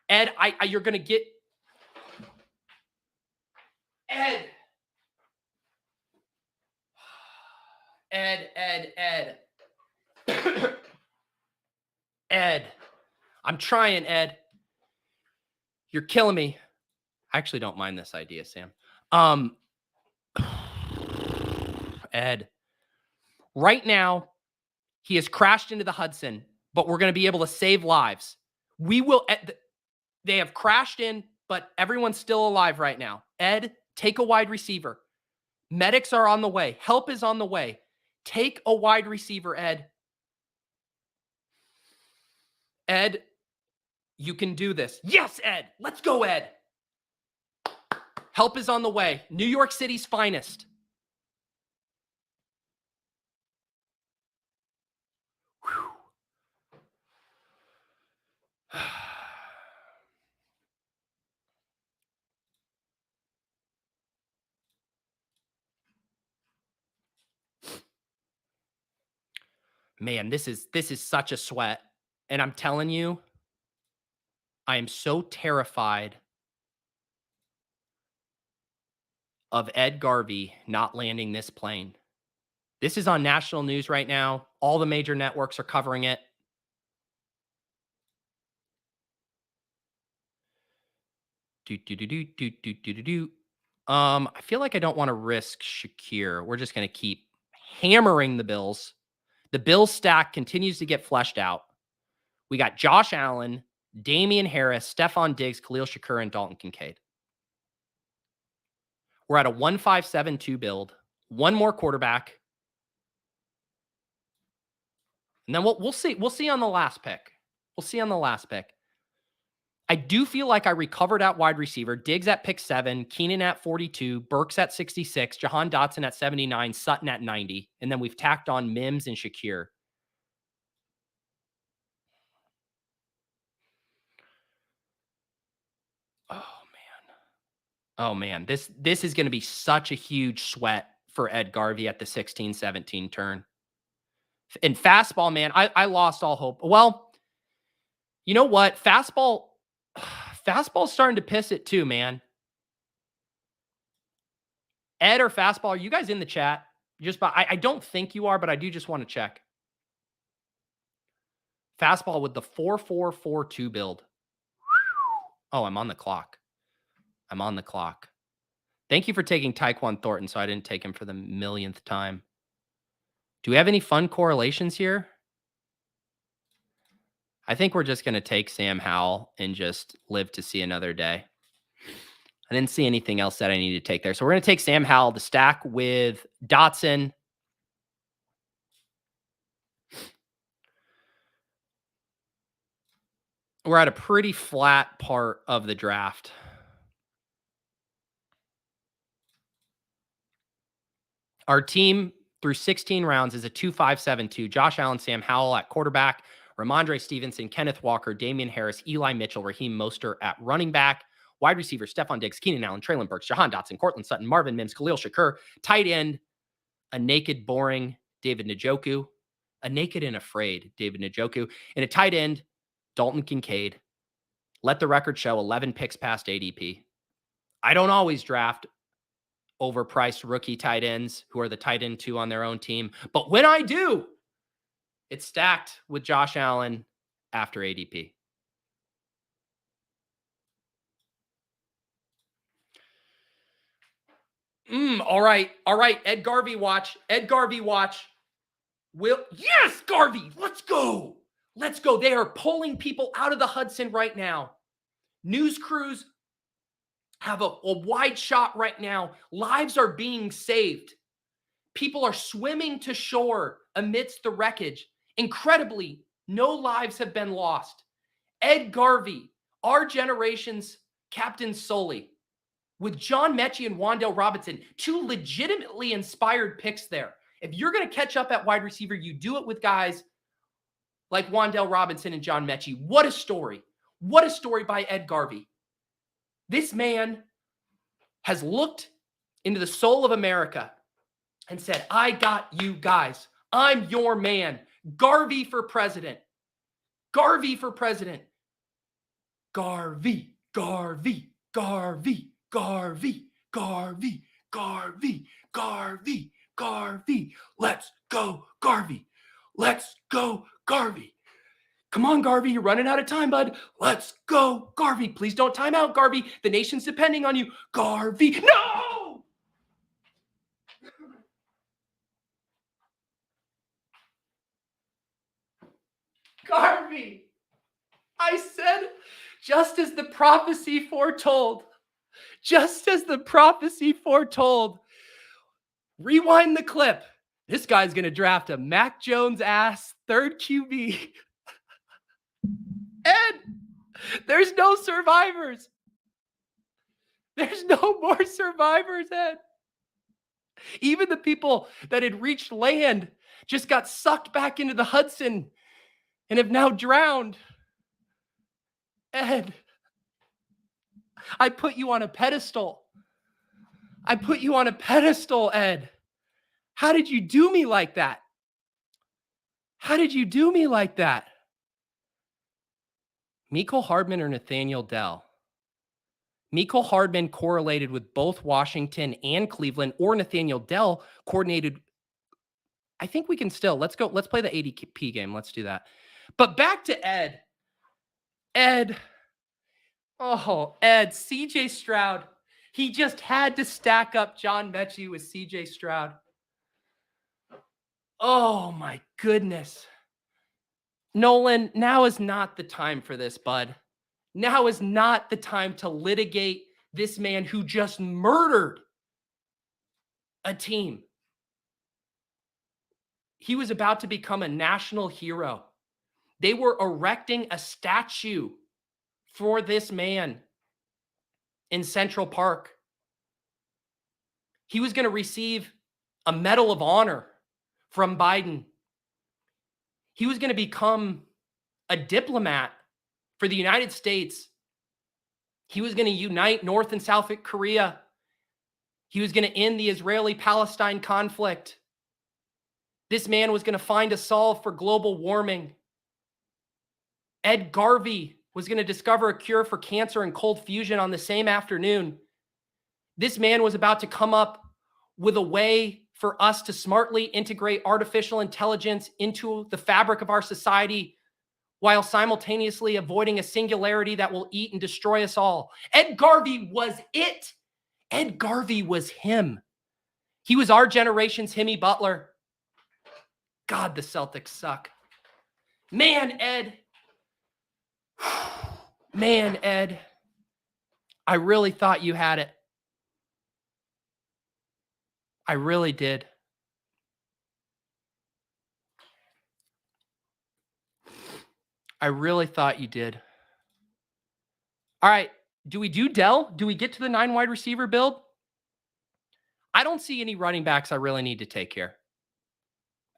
Ed, you're going to get Ed. Ed. Ed. I'm trying, Ed. You're killing me. I actually don't mind this idea, Sam. Ed. Right now, he has crashed into the Hudson, but we're going to be able to save lives. We will. They have crashed in, but everyone's still alive right now. Ed, take a wide receiver. Medics are on the way. Help is on the way. Take a wide receiver, Ed. Ed, you can do this. Yes, Ed. Let's go, Ed. Help is on the way. New York City's finest. Man, this is such a sweat. And I'm telling you, I am so terrified of EDGARVEY not landing this plane. This is on national news right now. All the major networks are covering it. I feel like I don't want to risk Shakir. We're just going to keep hammering the Bills. The Bills stack continues to get fleshed out. We got Josh Allen, Damian Harris, Stephon Diggs, Khalil Shakir, and Dalton Kincaid. We're at a 1-5-7-2 build. One more quarterback. And then we'll see. We'll see on the last pick. I do feel like I recovered at wide receiver. Diggs at pick 7, Keenan at 42, Burks at 66, Jahan Dotson at 79, Sutton at 90. And then we've tacked on Mims and Shakir. Oh man. This is going to be such a huge sweat for EDGARVEY at the 16-17 turn. In fastball, man, I lost all hope. Well, you know what? Fastball's starting to piss it too, man. Ed or fastball, are you guys in the chat? I don't think you are, but I do just want to check. Fastball with the 4-4-4-2 build. Oh, I'm on the clock. Thank you for taking Tyquan Thornton, so I didn't take him for the millionth time. Do we have any fun correlations here? I think we're just going to take Sam Howell and just live to see another day. I didn't see anything else that I need to take there. So we're going to take Sam Howell, the stack with Dotson. We're at a pretty flat part of the draft. Our team through 16 rounds is a 2-5-7-2. Josh Allen, Sam Howell at quarterback, Rhamondre Stevenson, Kenneth Walker, Damian Harris, Eli Mitchell, Raheem Mostert at running back, wide receiver, Stephon Diggs, Keenan Allen, Treylon Burks, Jahan Dotson, Cortland Sutton, Marvin Mims, Khalil Shakir, tight end, a naked, boring David Njoku, a naked and afraid David Njoku, and a tight end, Dalton Kincaid. Let the record show 11 picks past ADP. I don't always draft overpriced rookie tight ends who are the tight end 2 on their own team. But when I do, it's stacked with Josh Allen after ADP. All right. EDGARVEY watch. Yes, Garvey. Let's go. They are pulling people out of the Hudson right now. News crews have a wide shot right now. Lives are being saved. People are swimming to shore amidst the wreckage. Incredibly, no lives have been lost. EDGARVEY, our generation's Captain Sully, with John Mechie and Wan'Dale Robinson, 2 legitimately inspired picks there. If you're going to catch up at wide receiver, you do it with guys like Wan'Dale Robinson and John Mechie. What a story. What a story by EDGARVEY. This man has looked into the soul of America and said, I got you guys. I'm your man. Garvey for president. Garvey for president. Garvey, Garvey, Garvey, Garvey, Garvey, Garvey, Garvey, Garvey. Let's go, Garvey. Let's go, Garvey. Come on, Garvey. You're running out of time, bud. Let's go, Garvey. Please don't time out, Garvey. The nation's depending on you. Garvey. No! Garvey. I said, just as the prophecy foretold, rewind the clip. This guy's going to draft a Mac Jones ass third QB. Ed, there's no survivors. There's no more survivors, Ed. Even the people that had reached land just got sucked back into the Hudson and have now drowned. Ed, I put you on a pedestal. Ed. How did you do me like that? Mecole Hardman or Nathaniel Dell? Mecole Hardman correlated with both Washington and Cleveland, or Nathaniel Dell coordinated. I think we can still, let's play the ADP game. Let's do that. But back to Ed. Ed, CJ Stroud. He just had to stack up John Mechie with CJ Stroud. Oh my goodness. Nolan, now is not the time for this, bud. Now is not the time to litigate this man who just murdered a team. He was about to become a national hero. They were erecting a statue for this man in Central Park. He was going to receive a Medal of Honor from Biden. He was going to become a diplomat for the United States. He was going to unite North and South Korea. He was going to end the Israeli-Palestine conflict. This man was going to find a solve for global warming. EDGARVEY was going to discover a cure for cancer and cold fusion on the same afternoon. This man was about to come up with a way for us to smartly integrate artificial intelligence into the fabric of our society while simultaneously avoiding a singularity that will eat and destroy us all. EDGARVEY was it. EDGARVEY was him. He was our generation's Jimmy Butler. God, the Celtics suck. Man, Ed. Man, Ed. I really thought you had it. I really did. I really thought you did. All right. Do we do Dell? Do we get to the 9 wide receiver build? I don't see any running backs I really need to take here.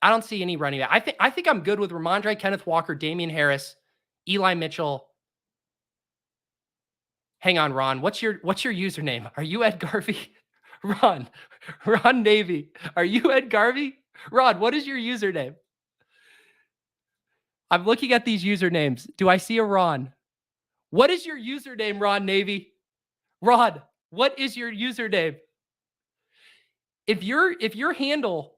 I don't see any running back. I think I'm good with Rhamondre, Kenneth Walker, Damian Harris, Eli Mitchell. Hang on, Ron. What's your username? Are you EDGARVEY? Ron Navy. Are you EDGARVEY? Ron, what is your username? I'm looking at these usernames. Do I see a Ron? What is your username, Ron Navy? Ron, what is your username? If your handle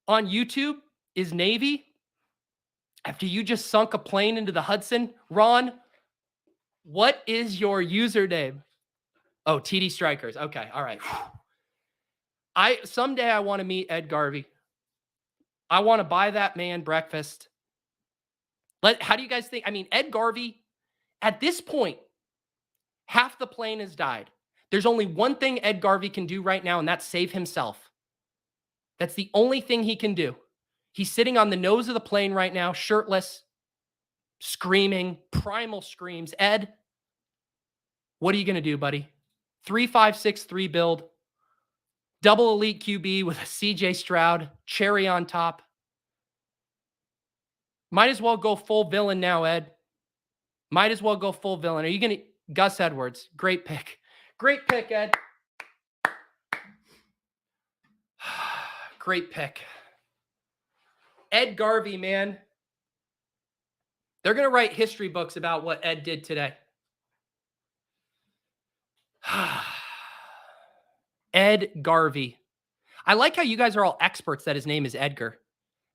on YouTube is Navy, after you just sunk a plane into the Hudson, Ron, what is your username? Oh, TD Strikers. Okay, all right. Someday I want to meet EDGARVEY. I want to buy that man breakfast. How do you guys think? I mean, EDGARVEY, at this point, half the plane has died. There's only one thing EDGARVEY can do right now, and that's save himself. That's the only thing he can do. He's sitting on the nose of the plane right now, shirtless, screaming, primal screams. Ed, what are you going to do, buddy? 3-5-6-3 build, double elite QB with a CJ Stroud, cherry on top. Might as well go full villain now, Ed. Might as well go full villain. Are you going to... Gus Edwards, great pick. Great pick, Ed. great pick. EDGARVEY, man. They're going to write history books about what Ed did today. EDGARVEY. I like how you guys are all experts that his name is Edgar.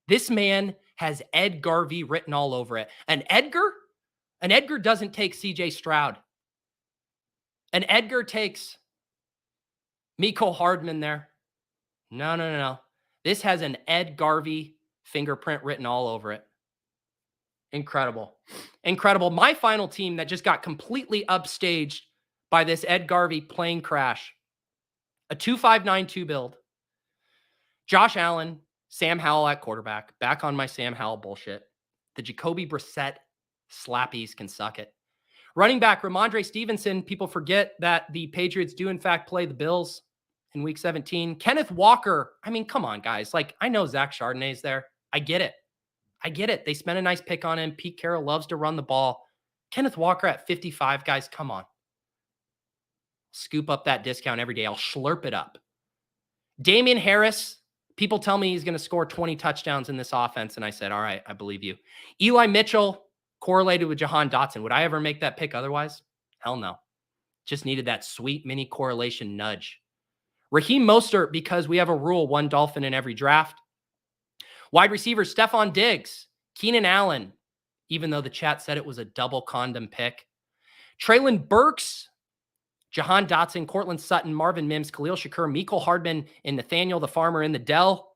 This man has EDGARVEY written all over it. An Edgar doesn't take CJ Stroud. An Edgar takes Mecole Hardman there. No. This has an EDGARVEY fingerprint written all over it. Incredible. My final team that just got completely upstaged by this EDGARVEY plane crash. A 2.592 build. Josh Allen, Sam Howell at quarterback. Back on my Sam Howell bullshit. The Jacoby Brissett slappies can suck it. Running back, Rhamondre Stevenson. People forget that the Patriots do, in fact, play the Bills in Week 17. Kenneth Walker. I mean, come on, guys. Like, I know Zach Chardonnay's there. I get it. They spent a nice pick on him. Pete Carroll loves to run the ball. Kenneth Walker at 55, guys, come on. Scoop up that discount every day. I'll slurp it up. Damian Harris. People tell me he's going to score 20 touchdowns in this offense, and I said, all right, I believe you. Eli Mitchell correlated with Jahan Dotson. Would I ever make that pick otherwise? Hell no. Just needed that sweet mini correlation nudge. Raheem Mostert, because we have a rule, one Dolphin in every draft. Wide receivers, Stephon Diggs, Keenan Allen, even though the chat said it was a double condom pick. Treylon Burks, Jahan Dotson, Cortland Sutton, Marvin Mims, Khalil Shakur, Mecole Hardman, and Nathaniel the Farmer in the Dell.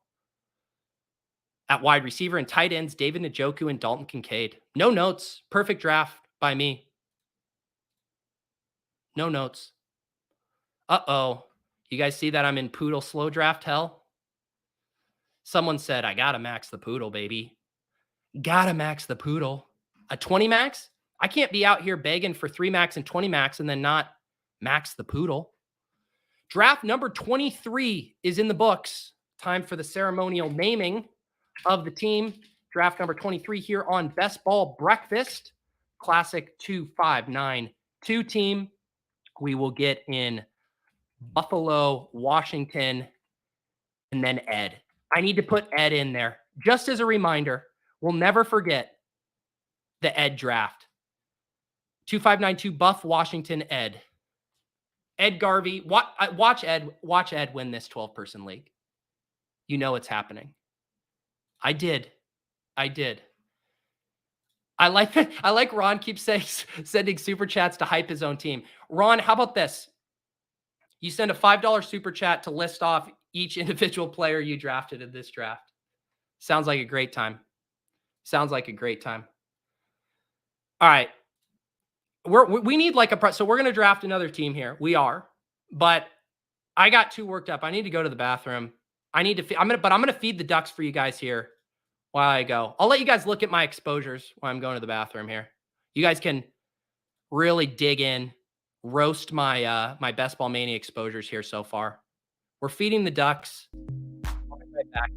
At wide receiver and tight ends, David Njoku and Dalton Kincaid. No notes. Perfect draft by me. No notes. Uh-oh. You guys see that I'm in Poodle slow draft hell? Someone said, I gotta max the Poodle, baby. Gotta max the Poodle. A 20 max? I can't be out here begging for 3 max and 20 max and then not max the Poodle. Draft number 23 is in the books. Time for the ceremonial naming of the team. Draft number 23 here on Best Ball Breakfast. Classic 2592 team. We will get in Buffalo, Washington, and then Ed. I need to put Ed in there. Just as a reminder, we'll never forget the Ed draft. 2592 Buff, Washington, Ed. EDGARVEY. Watch Ed win this 12-person league. You know it's happening. I did. I like Ron keeps sending super chats to hype his own team. Ron, how about this? You send a $5 super chat to list off each individual player you drafted in this draft. Sounds like a great time. All right. We need like so we're going to draft another team here. We are, but I got too worked up. I need to go to the bathroom. I'm going to feed the ducks for you guys here while I go. I'll let you guys look at my exposures while I'm going to the bathroom here. You guys can really dig in, roast my my Best Ball Mania exposures here so far. We're feeding the ducks. I'll be right back.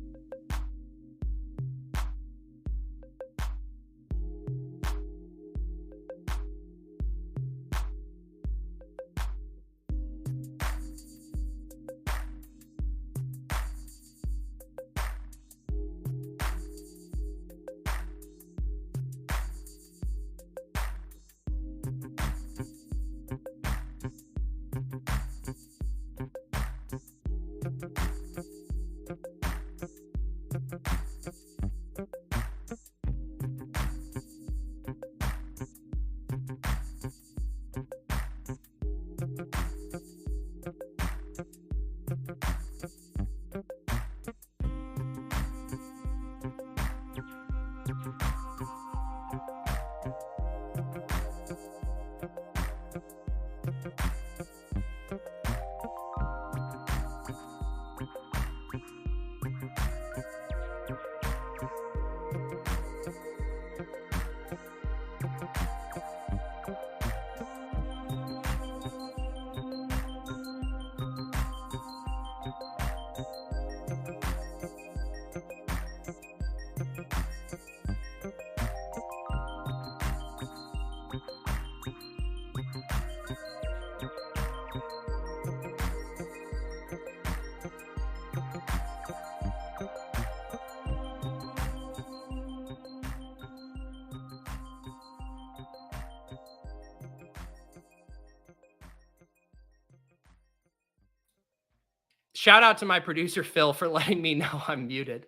Shout out to my producer, Phil, for letting me know I'm muted.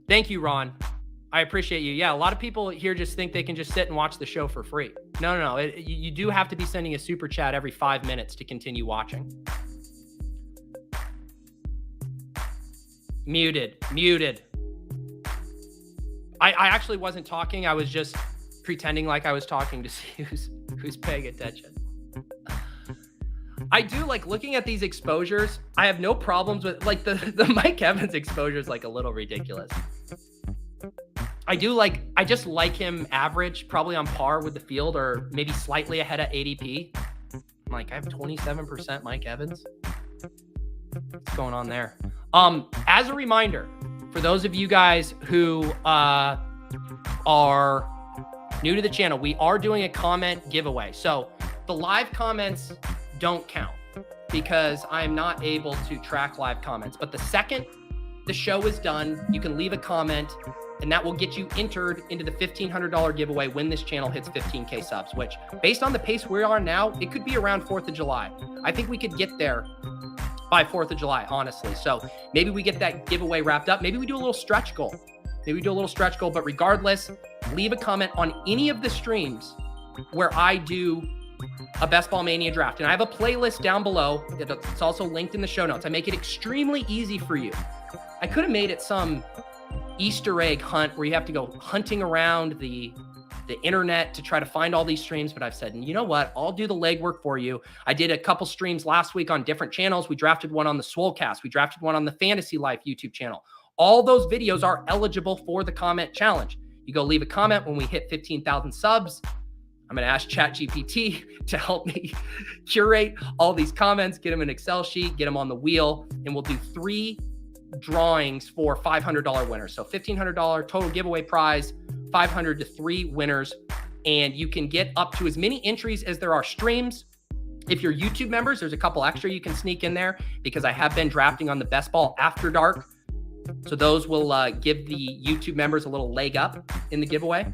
Thank you, Ron. I appreciate you. Yeah, a lot of people here just think they can just sit and watch the show for free. No. You do have to be sending a super chat every 5 minutes to continue watching. Muted. I actually wasn't talking. I was just pretending like I was talking to see who's paying attention. I do like looking at these exposures. I have no problems with like the Mike Evans exposure is like a little ridiculous. I just like him average, probably on par with the field or maybe slightly ahead of ADP. I'm like, I have 27% Mike Evans. What's going on there? As a reminder, for those of you guys who are new to the channel, we are doing a comment giveaway. So the live comments don't count because I'm not able to track live comments. But the second the show is done, you can leave a comment and that will get you entered into the $1,500 giveaway when this channel hits 15K subs, which based on the pace we are now, it could be around 4th of July. I think we could get there by 4th of July, honestly. So maybe we get that giveaway wrapped up. Maybe we do a little stretch goal. But regardless, leave a comment on any of the streams where I do a Best Ball Mania draft. And I have a playlist down below. It's also linked in the show notes. I make it extremely easy for you. I could have made it some Easter egg hunt where you have to go hunting around the internet to try to find all these streams, but I've said, you know what? I'll do the legwork for you. I did a couple streams last week on different channels. We drafted one on the Swolecast. We drafted one on the Fantasy Life YouTube channel. All those videos are eligible for the comment challenge. You go leave a comment when we hit 15,000 subs. I'm going to ask ChatGPT to help me curate all these comments, get them an Excel sheet, get them on the wheel, and we'll do 3 drawings for $500 winners. So $1,500 total giveaway prize, 500 to 3 winners. And you can get up to as many entries as there are streams. If you're YouTube members, there's a couple extra you can sneak in there because I have been drafting on the Best Ball After Dark. So those will give the YouTube members a little leg up in the giveaway.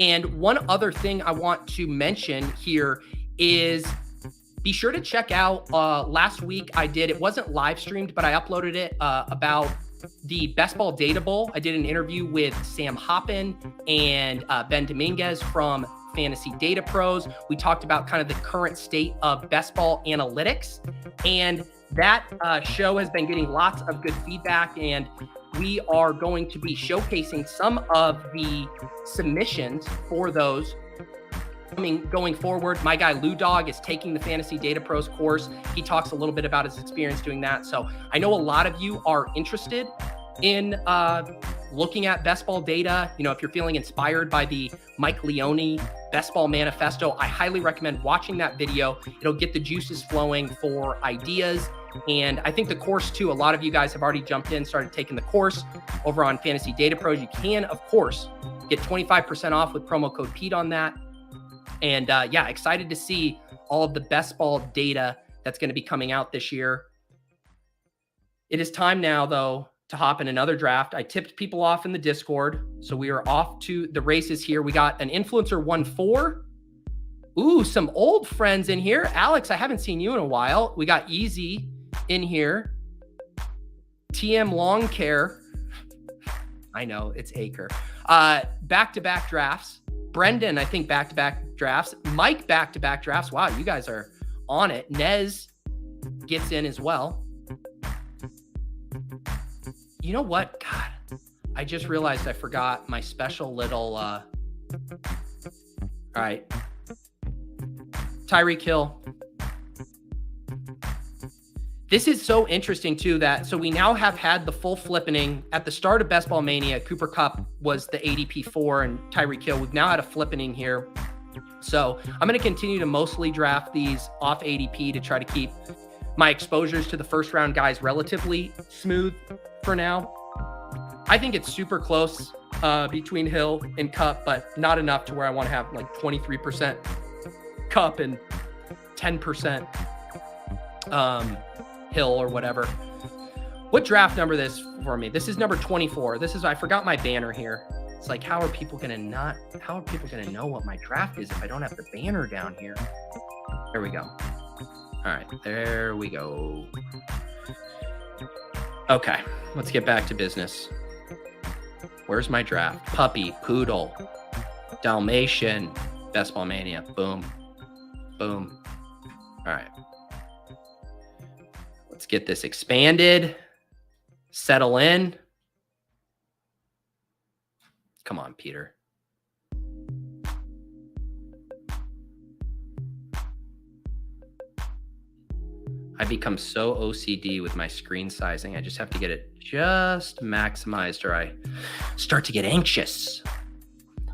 And one other thing I want to mention here is be sure to check out last week it wasn't live streamed, but I uploaded it about the Best Ball Data Bowl. I did an interview with Sam Hoppin and Ben Dominguez from Fantasy Data Pros. We talked about kind of the current state of best ball analytics, and that show has been getting lots of good feedback, and we are going to be showcasing some of the submissions for those going forward. My guy Lou Dog is taking the Fantasy Data Pros course. He talks a little bit about his experience doing that. So I know a lot of you are interested in looking at best ball data. You know, if you're feeling inspired by the Mike Leone Best Ball Manifesto, I highly recommend watching that video. It'll get the juices flowing for ideas. And I think the course too, a lot of you guys have already jumped in, started taking the course over on Fantasy Data Pros. You can, of course, get 25% off with promo code Pete on that. And yeah, excited to see all of the best ball data that's going to be coming out this year. It is time now, though, to hop in another draft. I tipped people off in the Discord, so we are off to the races here. We got an Influencer 1-4. Ooh, some old friends in here. Alex, I haven't seen you in a while. We got Easy in here. TM Long Care. I know, it's Acre. Back-to-back drafts. Brendan, I think back-to-back drafts. Mike, back-to-back drafts. Wow, you guys are on it. Nez gets in as well. You know what? God, I just realized I forgot my special little, all right. Tyreek Hill. This is so interesting too so we now have had the full flippening at the start of Best Ball Mania. Cooper Kupp was the ADP 4 and Tyreek Hill. We've now had a flippening here. So I'm going to continue to mostly draft these off ADP to try to keep my exposures to the first round guys relatively smooth for now. I think it's super close between Hill and Kupp, but not enough to where I want to have like 23% Kupp and 10% Hill or whatever. What draft number this for me? This is number 24. I forgot my banner here. It's like, how are people going to know what my draft is if I don't have the banner down here? There we go. All All right, there we go. Okay, let's get back to business. Where's my draft? Puppy, poodle, Dalmatian, Best Ball Mania. Boom. Boom. All right. Let's get this expanded. Settle in. Come on, Peter. I become so OCD with my screen sizing. I just have to get it just maximized or I start to get anxious.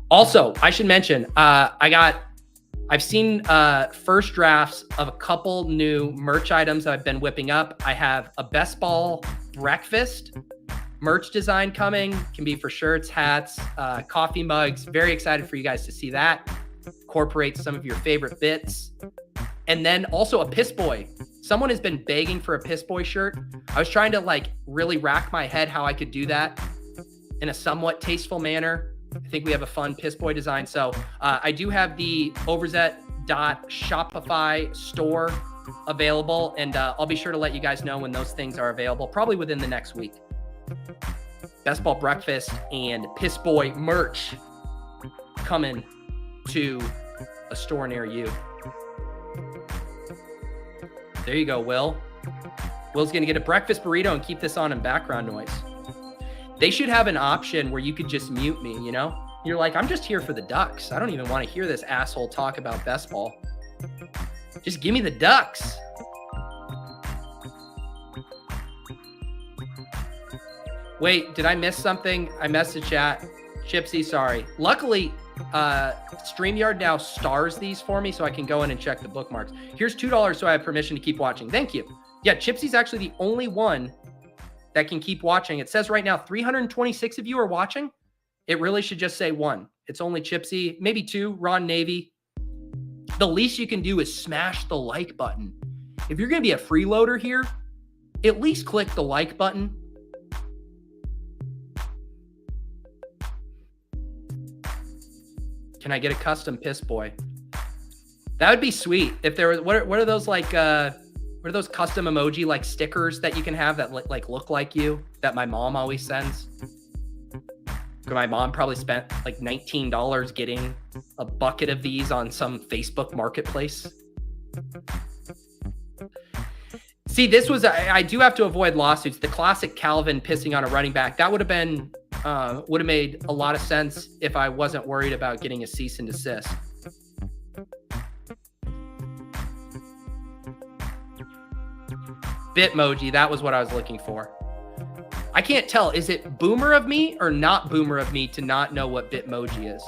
Also, I should mention, I've seen first drafts of a couple new merch items that I've been whipping up. I have a Best Ball breakfast merch design coming. Can be for shirts, hats, coffee mugs. Very excited for you guys to see that. Incorporate some of your favorite bits. And then also a Piss Boy. Someone has been begging for a Piss Boy shirt. I was trying to like really rack my head how I could do that in a somewhat tasteful manner. I think we have a fun Piss Boy design. So I do have the Overzet.Shopify store available, and I'll be sure to let you guys know when those things are available, probably within the next week. Best Ball breakfast and Piss Boy merch coming to a store near you. There you go, Will. Will's going to get a breakfast burrito and keep this on in background noise. They should have an option where you could just mute me, you know? You're like, I'm just here for the Ducks. I don't even want to hear this asshole talk about Best Ball. Just give me the Ducks. Wait, did I miss something? I missed the chat. Chipsy, sorry. Luckily, StreamYard now stars these for me so I can go in and check the bookmarks. Here's $2 so I have permission to keep watching. Thank you. Yeah, Chipsy's actually the only one that can keep watching. It says right now 326 of you are watching. It really should just say 1. It's only Chipsy, maybe 2, Ron Navy. The least you can do is smash the like button. If you're going to be a freeloader here, at least click the like button. Can I get a custom Piss Boy? That would be sweet. If there was, what are those like, what are those custom emoji like stickers that you can have that like look like you that my mom always sends? My mom probably spent like $19 getting a bucket of these on some Facebook marketplace. See, this was, I do have to avoid lawsuits. The classic Calvin pissing on a running back, that would have made a lot of sense if I wasn't worried about getting a cease and desist. Bitmoji, that was what I was looking for. I can't tell, is it boomer of me or not boomer of me to not know what Bitmoji is?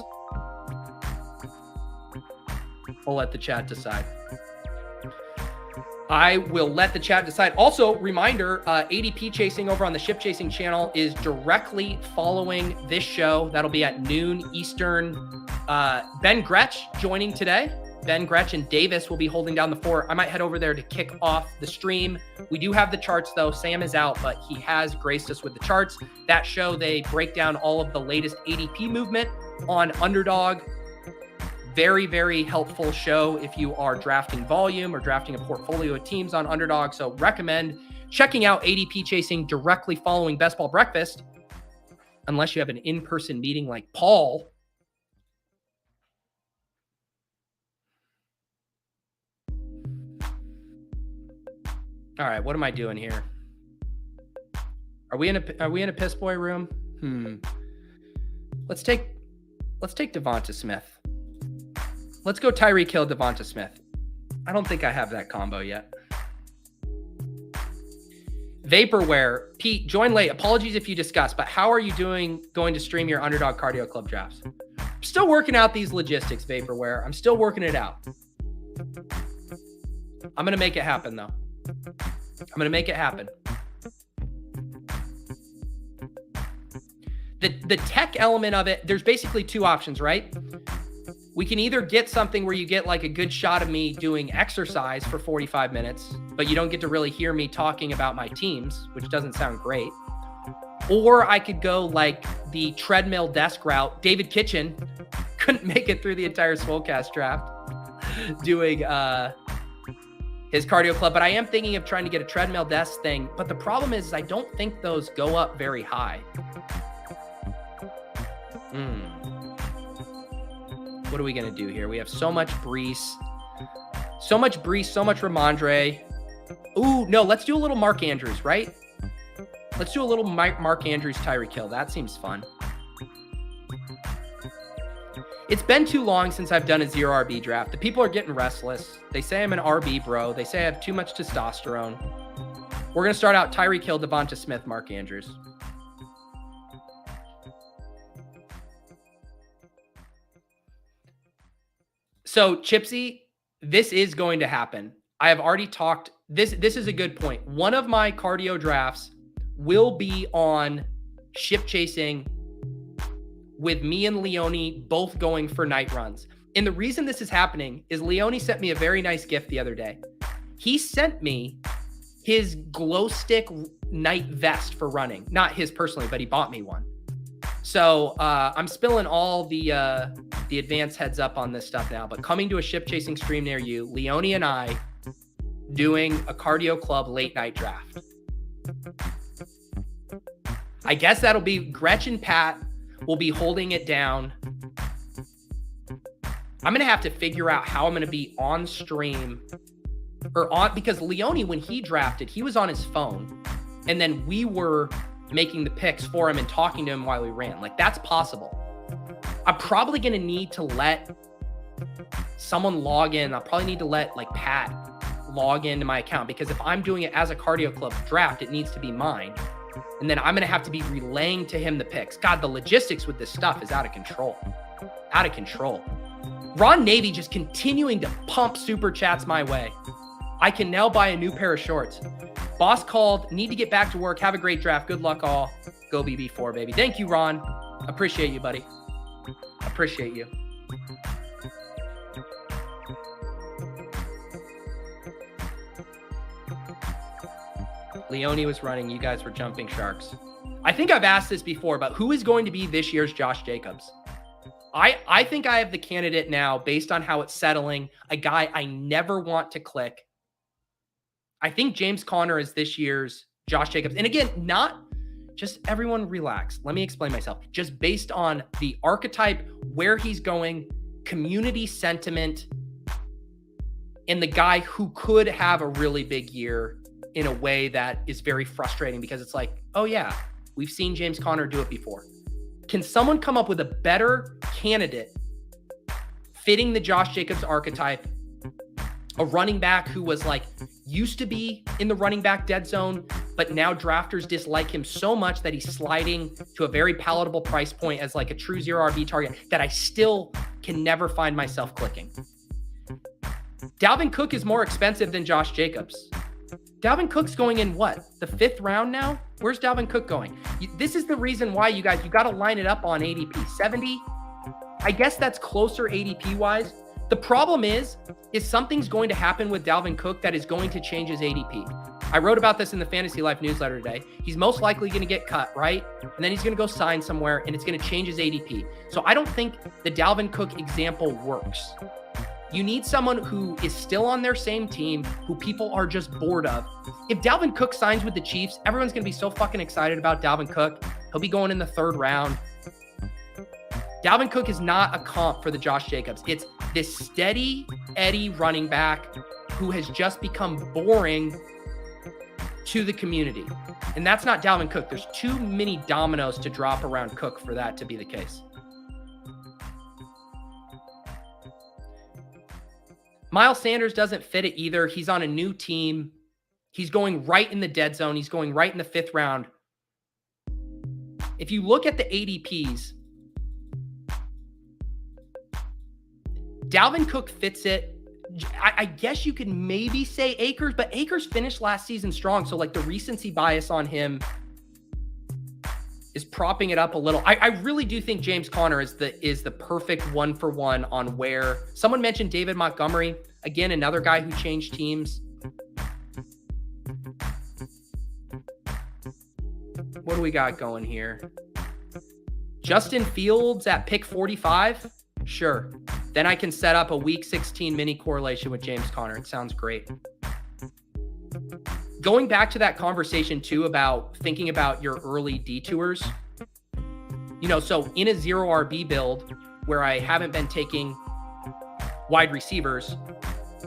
I'll let the chat decide. I will let the chat decide. Also, reminder, ADP Chasing over on the Ship Chasing channel is directly following this show. That'll be at noon Eastern. Ben Gretsch joining today. Ben Gretsch and Davis will be holding down the fort. I might head over there to kick off the stream. We do have the charts, though. Sam is out, but he has graced us with the charts. That show, they break down all of the latest ADP movement on Underdog. Very, very helpful show if you are drafting volume or drafting a portfolio of teams on Underdog. So recommend checking out ADP Chasing directly following Best Ball Breakfast, unless you have an in-person meeting like Paul. All right, what am I doing here? Are we in a Piss Boy room? Let's take Devonta Smith. Let's go Tyreek Hill, Devonta Smith. I don't think I have that combo yet. Vaporware. Pete, join late. Apologies if you discussed, but how are you doing going to stream your Underdog Cardio Club drafts? I'm still working out these logistics, Vaporware. I'm still working it out. I'm going to make it happen, though. I'm going to make it happen. The tech element of it, there's basically two options, right? We can either get something where you get like a good shot of me doing exercise for 45 minutes, but you don't get to really hear me talking about my teams, which doesn't sound great. Or I could go like the treadmill desk route. David Kitchen couldn't make it through the entire Swolecast draft doing his cardio club, but I am thinking of trying to get a treadmill desk thing. But the problem is I don't think those go up very high. What are we going to do here? We have so much Breece. So much Rhamondre. Ooh, no, let's do a little Mark Andrews, right? Let's do a little Mark Andrews Tyreek Hill. That seems fun. It's been too long since I've done a 0 RB draft. The people are getting restless. They say I'm an RB bro. They say I have too much testosterone. We're going to start out Tyreek Hill, Devonta Smith, Mark Andrews. So, Chipsy, this is going to happen. I have already talked. This is a good point. One of my cardio drafts will be on ship chasing with me and Leone both going for night runs. And the reason this is happening is Leone sent me a very nice gift the other day. He sent me his glow stick night vest for running. Not his personally, but he bought me one. So I'm spilling all the advanced heads up on this stuff now, but coming to a ship chasing stream near you, Leone and I doing a cardio club late night draft. I guess that'll be Gretchen Pat will be holding it down. I'm going to have to figure out how I'm going to be on stream or on, because Leone, when he drafted, he was on his phone and then we were making the picks for him and talking to him while we ran. Like, that's possible. I'm probably going to need to let someone log in. I'll probably need to let like Pat log into my account, because if I'm doing it as a cardio club draft, it needs to be mine. And then I'm going to have to be relaying to him the picks. God, the logistics with this stuff is out of control. Out of control. Ron Navy just continuing to pump super chats my way. I can now buy a new pair of shorts. Boss called. Need to get back to work. Have a great draft. Good luck all. Go BB4, baby. Thank you, Ron. Appreciate you, buddy. Appreciate you. Leone was running. You guys were jumping sharks. I think I've asked this before, but who is going to be this year's Josh Jacobs? I think I have the candidate now based on how it's settling. A guy I never want to click. I think James Conner is this year's Josh Jacobs. And again, not just everyone relax. Let me explain myself. Just based on the archetype, where he's going, community sentiment, and the guy who could have a really big year in a way that is very frustrating, because it's like, oh yeah, we've seen James Conner do it before. Can someone come up with a better candidate fitting the Josh Jacobs archetype? A running back who was like, used to be in the running back dead zone, but now drafters dislike him so much that he's sliding to a very palatable price point as like a true 0 RB target that I still can never find myself clicking. Dalvin Cook is more expensive than Josh Jacobs. Dalvin Cook's going in what? The 5th round now? Where's Dalvin Cook going? This is the reason why you guys, you got to line it up on ADP. 70, I guess that's closer ADP wise. The problem is something's going to happen with Dalvin Cook that is going to change his ADP. I wrote about this in the Fantasy Life newsletter today. He's most likely going to get cut, right? And then he's going to go sign somewhere and it's going to change his ADP. So I don't think the Dalvin Cook example works. You need someone who is still on their same team, who people are just bored of. If Dalvin Cook signs with the Chiefs, everyone's going to be so fucking excited about Dalvin Cook. He'll be going in the 3rd round. Dalvin Cook is not a comp for the Josh Jacobs. It's this steady Eddie running back who has just become boring to the community. And that's not Dalvin Cook. There's too many dominoes to drop around Cook for that to be the case. Miles Sanders doesn't fit it either. He's on a new team. He's going right in the dead zone. He's going right in the 5th round. If you look at the ADPs, Dalvin Cook fits it. I guess you could maybe say Akers, but Akers finished last season strong. So like the recency bias on him is propping it up a little. I really do think James Conner is the perfect 1-for-1 on where someone mentioned David Montgomery. Again, another guy who changed teams. What do we got going here? Justin Fields at pick 45? Sure. Then I can set up a week 16 mini correlation with James Conner. It sounds great. going back to that conversation too about thinking about your early detours, so in a 0 RB build where I haven't been taking wide receivers,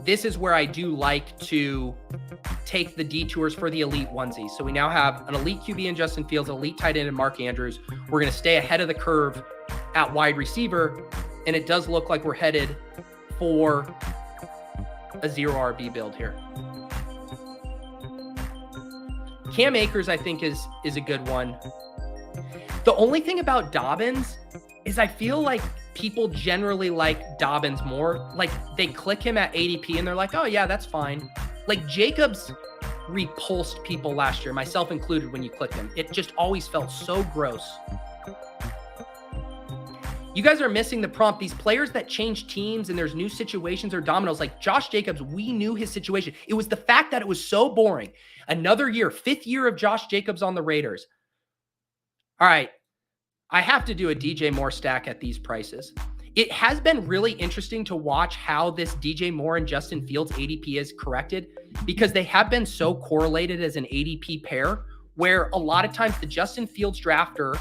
this is where I do like to take the detours for the elite onesies. So we now have an elite QB in Justin Fields, elite tight end in Mark Andrews. We're going to stay ahead of the curve at wide receiver, and it does look like we're headed for a 0 RB build here. Cam Akers, I think, is a good one. The only thing about Dobbins is I feel like people generally like Dobbins more. Like, they click him at ADP and they're like, oh yeah, that's fine. Like, Jacobs repulsed people last year, myself included, when you clicked him. It just always felt so gross. You guys are missing the prompt. These players that change teams and there's new situations or dominoes, like Josh Jacobs, we knew his situation. It was the fact that it was so boring. Another year, 5th year of Josh Jacobs on the Raiders. All right, I have to do a DJ Moore stack at these prices. It has been really interesting to watch how this DJ Moore and Justin Fields ADP is corrected, because they have been so correlated as an ADP pair, where a lot of times the Justin Fields drafter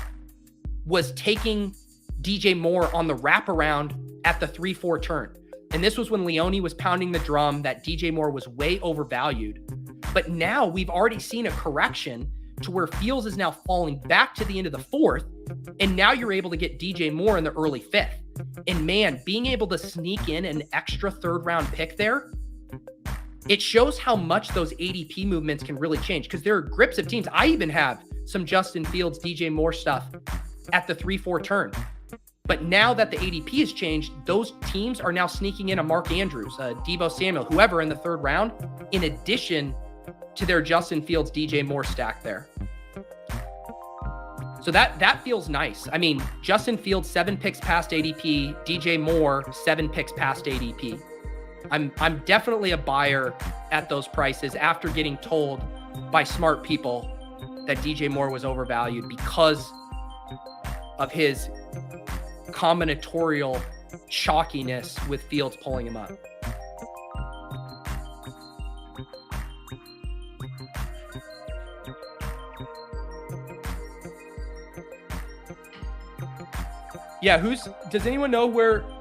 was taking DJ Moore on the wraparound at the 3-4 turn. And this was when Leone was pounding the drum that DJ Moore was way overvalued. But now we've already seen a correction to where Fields is now falling back to the end of the 4th. And now you're able to get DJ Moore in the early 5th. And man, being able to sneak in an extra 3rd round pick there, it shows how much those ADP movements can really change, because there are grips of teams. I even have some Justin Fields, DJ Moore stuff at the 3-4 turn. But now that the ADP has changed, those teams are now sneaking in a Mark Andrews, a Deebo Samuel, whoever in the 3rd round, in addition to their Justin Fields, DJ Moore stack there. So that feels nice. I mean, Justin Fields, 7 picks past ADP, DJ Moore, 7 picks past ADP. I'm definitely a buyer at those prices after getting told by smart people that DJ Moore was overvalued because of his combinatorial chalkiness with Fields pulling him up. Yeah, does anyone know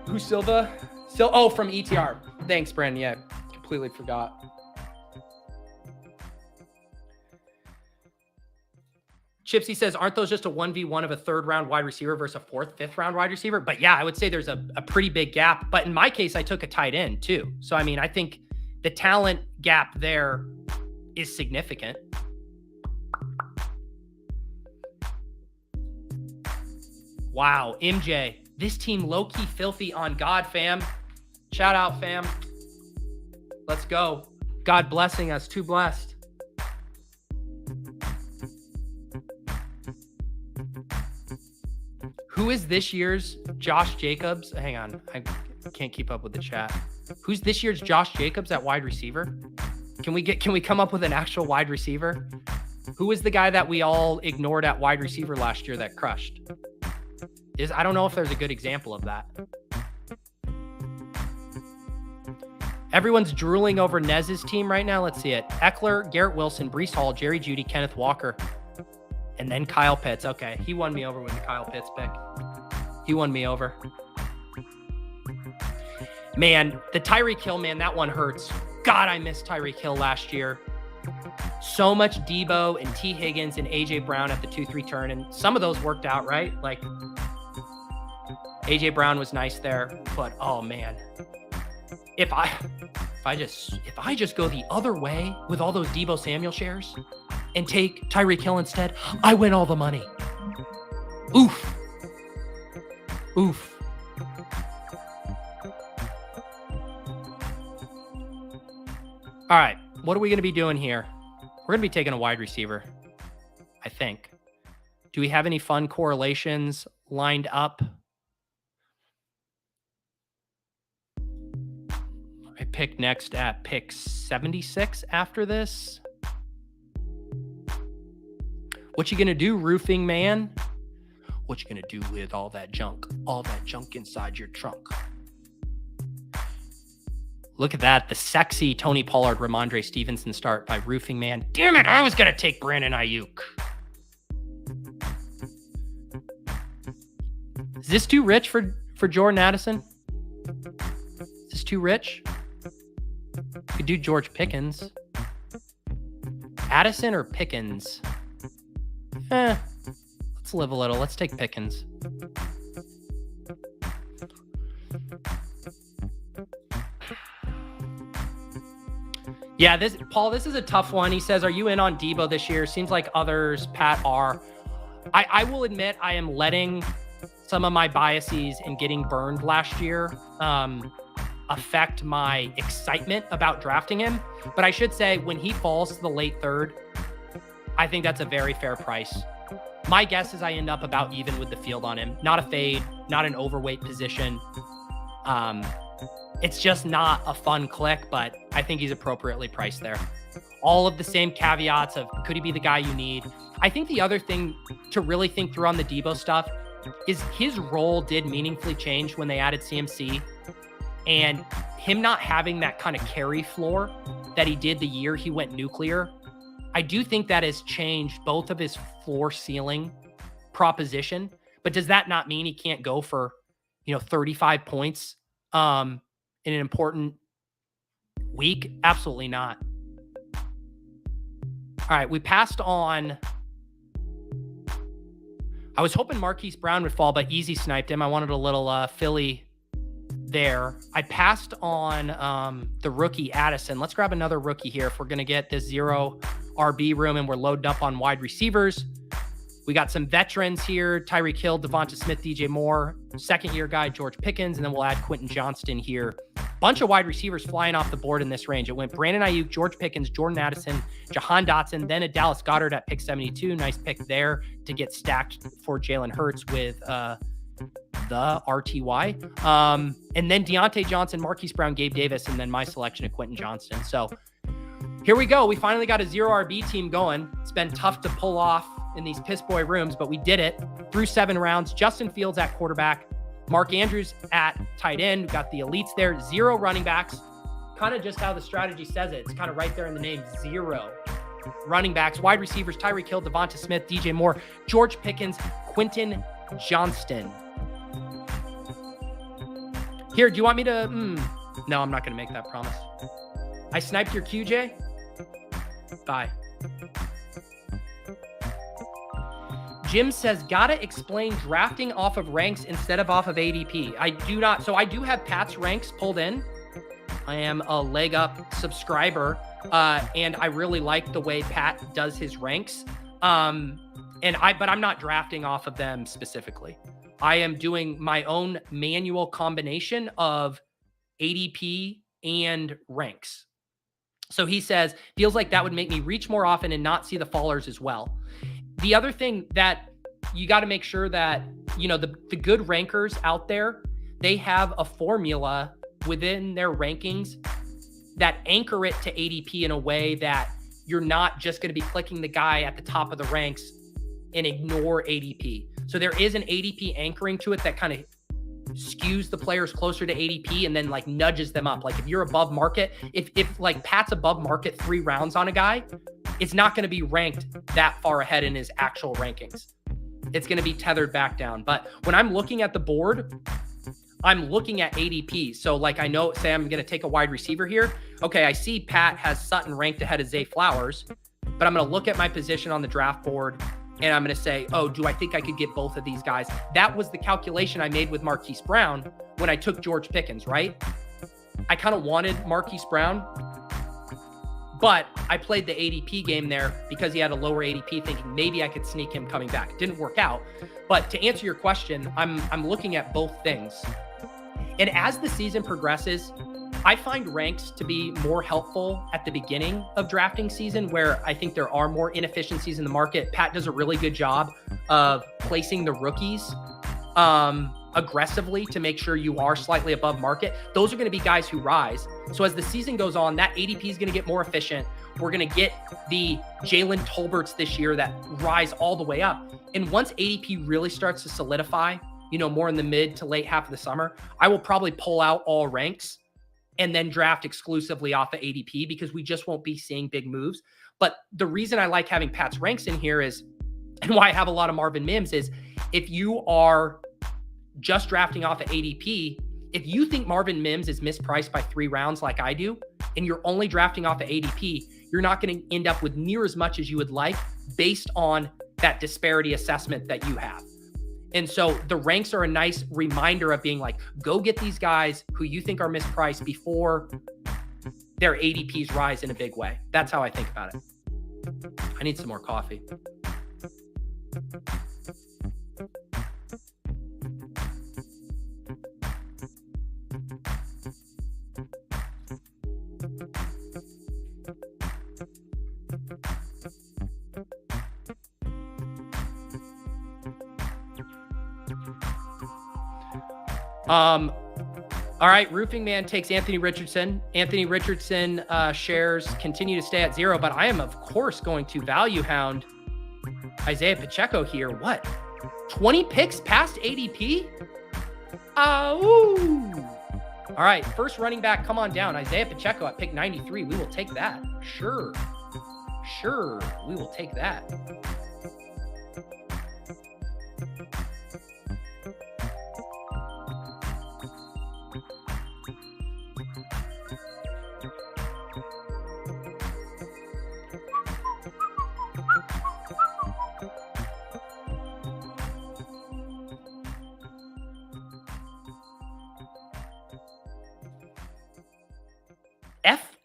who Silva? Oh, from ETR. Thanks, Brandon. Yeah, completely forgot. Chipsy says, aren't those just a 1v1 of a 3rd round wide receiver versus a 4th, 5th round wide receiver? But yeah, I would say there's a pretty big gap. But in my case, I took a tight end too. So, I mean, I think the talent gap there is significant. Wow, MJ, this team low-key filthy on God, fam. Shout out, fam. Let's go. God blessing us. Too blessed. Who is this year's Josh Jacobs? Hang on. I can't keep up with the chat. Who's this year's Josh Jacobs at wide receiver? Can we come up with an actual wide receiver? Who is the guy that we all ignored at wide receiver last year that crushed? I don't know if there's a good example of that. Everyone's drooling over Nez's team right now. Let's see it. Eckler, Garrett Wilson, Breece Hall, Jerry Jeudy, Kenneth Walker, and then Kyle Pitts. Okay, he won me over with the Kyle Pitts pick. He won me over. Man, the Tyreek Hill, man, that one hurts. God, I missed Tyreek Hill last year. So much Deebo and T. Higgins and A.J. Brown at the 2-3 turn, and some of those worked out, right? Like, A.J. Brown was nice there, but oh man. If I just go the other way with all those Deebo Samuel shares and take Tyreek Hill instead, I win all the money. Oof. Oof. All right, what are we going to be doing here? We're going to be taking a wide receiver, I think. Do we have any fun correlations lined up? I pick next at pick 76 after this. What you gonna do, roofing man? What you gonna do with all that junk inside your trunk? Look at that. The sexy Tony Pollard, Rhamondre Stevenson start by Roofing Man. Damn it, I was going to take Brandon Ayuk. Is this too rich for Jordan Addison? Is this too rich? Could do George Pickens. Addison or Pickens? Let's live a little. Let's take Pickens. Yeah, Paul, this is a tough one. He says, are you in on Deebo this year? Seems like others, Pat, are. I will admit I am letting some of my biases in getting burned last year affect my excitement about drafting him. But I should say, when he falls to the late third, I think that's a very fair price. My guess is I end up about even with the field on him. Not a fade, not an overweight position. It's just not a fun click, but I think he's appropriately priced there. All of the same caveats of could he be the guy you need? I think the other thing to really think through on the Deebo stuff is his role did meaningfully change when they added CMC, and him not having that kind of carry floor that he did the year he went nuclear. I do think that has changed both of his floor ceiling proposition, but does that not mean he can't go for, 35 points in an important week? Absolutely not. All right, we passed on. I was hoping Marquise Brown would fall, but easy sniped him. I wanted a little Philly there. I passed on the rookie Addison. Let's grab another rookie here if we're going to get this 0 RB room and we're loaded up on wide receivers. We got some veterans here: Tyreek Hill, Devonta Smith, DJ Moore, second-year guy George Pickens, and then we'll add Quentin Johnston here. Bunch of wide receivers flying off the board in this range. It went Brandon Ayuk, George Pickens, Jordan Addison, Jahan Dotson, then a Dallas Goedert at pick 72. Nice pick there to get stacked for Jalen Hurts with the RTY. And then Deontay Johnson, Marquise Brown, Gabe Davis, and then my selection of Quentin Johnston. So here we go. We finally got a 0 RB team going. It's been tough to pull off in these piss boy rooms, but we did it through 7 rounds. Justin Fields at quarterback, Mark Andrews at tight end. We've got the elites there, 0 running backs. Kind of just how the strategy says it. It's kind of right there in the name, 0 running backs. Wide receivers, Tyreek Hill, Devonta Smith, DJ Moore, George Pickens, Quentin Johnston. Here, do you want me to? No, I'm not going to make that promise. I sniped your QJ. Bye. Jim says, gotta explain drafting off of ranks instead of off of ADP. I do not. So I do have Pat's ranks pulled in. I am a leg up subscriber, and I really like the way Pat does his ranks. But I'm not drafting off of them specifically. I am doing my own manual combination of ADP and ranks. So he says, feels like that would make me reach more often and not see the fallers as well. The other thing that you got to make sure that, the good rankers out there, they have a formula within their rankings that anchor it to ADP in a way that you're not just going to be clicking the guy at the top of the ranks and ignore ADP. So there is an ADP anchoring to it that kind of skews the players closer to ADP and then like nudges them up. Like if you're above market, if like Pat's above market 3 rounds on a guy, it's not going to be ranked that far ahead in his actual rankings. It's going to be tethered back down. But when I'm looking at the board, I'm looking at ADP. So like I know, say I'm going to take a wide receiver here. Okay, I see Pat has Sutton ranked ahead of Zay Flowers, but I'm going to look at my position on the draft board and I'm going to say, oh, do I think I could get both of these guys? That was the calculation I made with Marquise Brown when I took George Pickens, right? I kind of wanted Marquise Brown, but I played the ADP game there because he had a lower ADP, thinking maybe I could sneak him coming back. It didn't work out. But to answer your question, I'm looking at both things. And as the season progresses, I find ranks to be more helpful at the beginning of drafting season, where I think there are more inefficiencies in the market. Pat does a really good job of placing the rookies aggressively to make sure you are slightly above market. Those are going to be guys who rise. So as the season goes on, that ADP is going to get more efficient. We're going to get the Jalen Tolberts this year that rise all the way up. And once ADP really starts to solidify, more in the mid to late half of the summer, I will probably pull out all ranks and then draft exclusively off of ADP because we just won't be seeing big moves. But the reason I like having Pat's ranks in here is, and why I have a lot of Marvin Mims is, if you are just drafting off of ADP, if you think Marvin Mims is mispriced by 3 rounds like I do, and you're only drafting off of ADP, you're not going to end up with near as much as you would like based on that disparity assessment that you have. And so the ranks are a nice reminder of being like, go get these guys who you think are mispriced before their ADPs rise in a big way. That's how I think about it. I need some more coffee. All right, Roofing Man takes Anthony Richardson. Anthony Richardson shares continue to stay at 0, but I am, of course, going to value hound Isaiah Pacheco here. What? 20 picks past ADP? All right, first running back, come on down. Isaiah Pacheco at pick 93. We will take that. Sure, we will take that.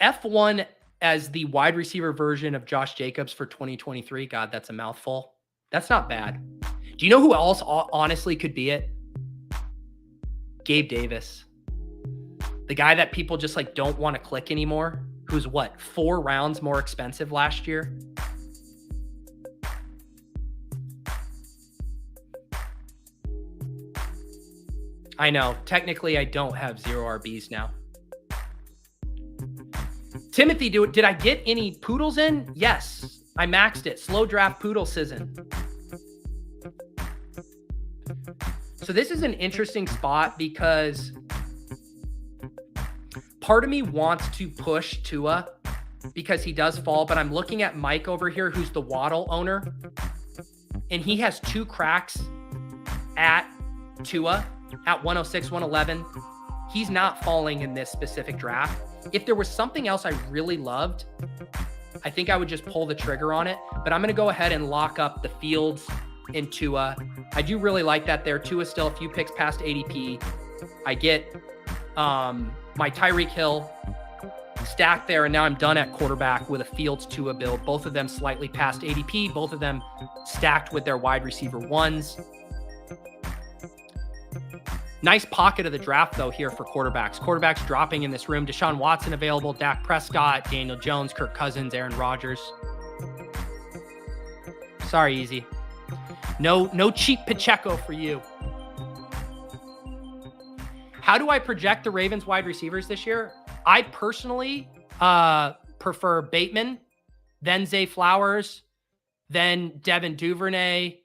F1 as the wide receiver version of Josh Jacobs for 2023. God, that's a mouthful. That's not bad. Do you know who else honestly could be it? Gabe Davis. The guy that people just like don't want to click anymore, who's what, 4 rounds more expensive last year? I know. Technically, I don't have 0 RBs now. Timothy, did I get any poodles in? Yes, I maxed it. Slow draft poodle season. So this is an interesting spot because part of me wants to push Tua because he does fall, but I'm looking at Mike over here, who's the Waddle owner, and he has 2 cracks at Tua at 106, 111. He's not falling in this specific draft. If there was something else I really loved, I think I would just pull the trigger on it. But I'm going to go ahead and lock up the Fields in Tua. I do really like that there. Tua's still a few picks past ADP. I get my Tyreek Hill stacked there, and now I'm done at quarterback with a Fields Tua build. Both of them slightly past ADP. Both of them stacked with their wide receiver 1s. Nice pocket of the draft, though, here for quarterbacks. Quarterbacks dropping in this room. Deshaun Watson available, Dak Prescott, Daniel Jones, Kirk Cousins, Aaron Rodgers. Sorry, Easy. No cheap Pacheco for you. How do I project the Ravens wide receivers this year? I personally prefer Bateman, then Zay Flowers, then Devin Duvernay,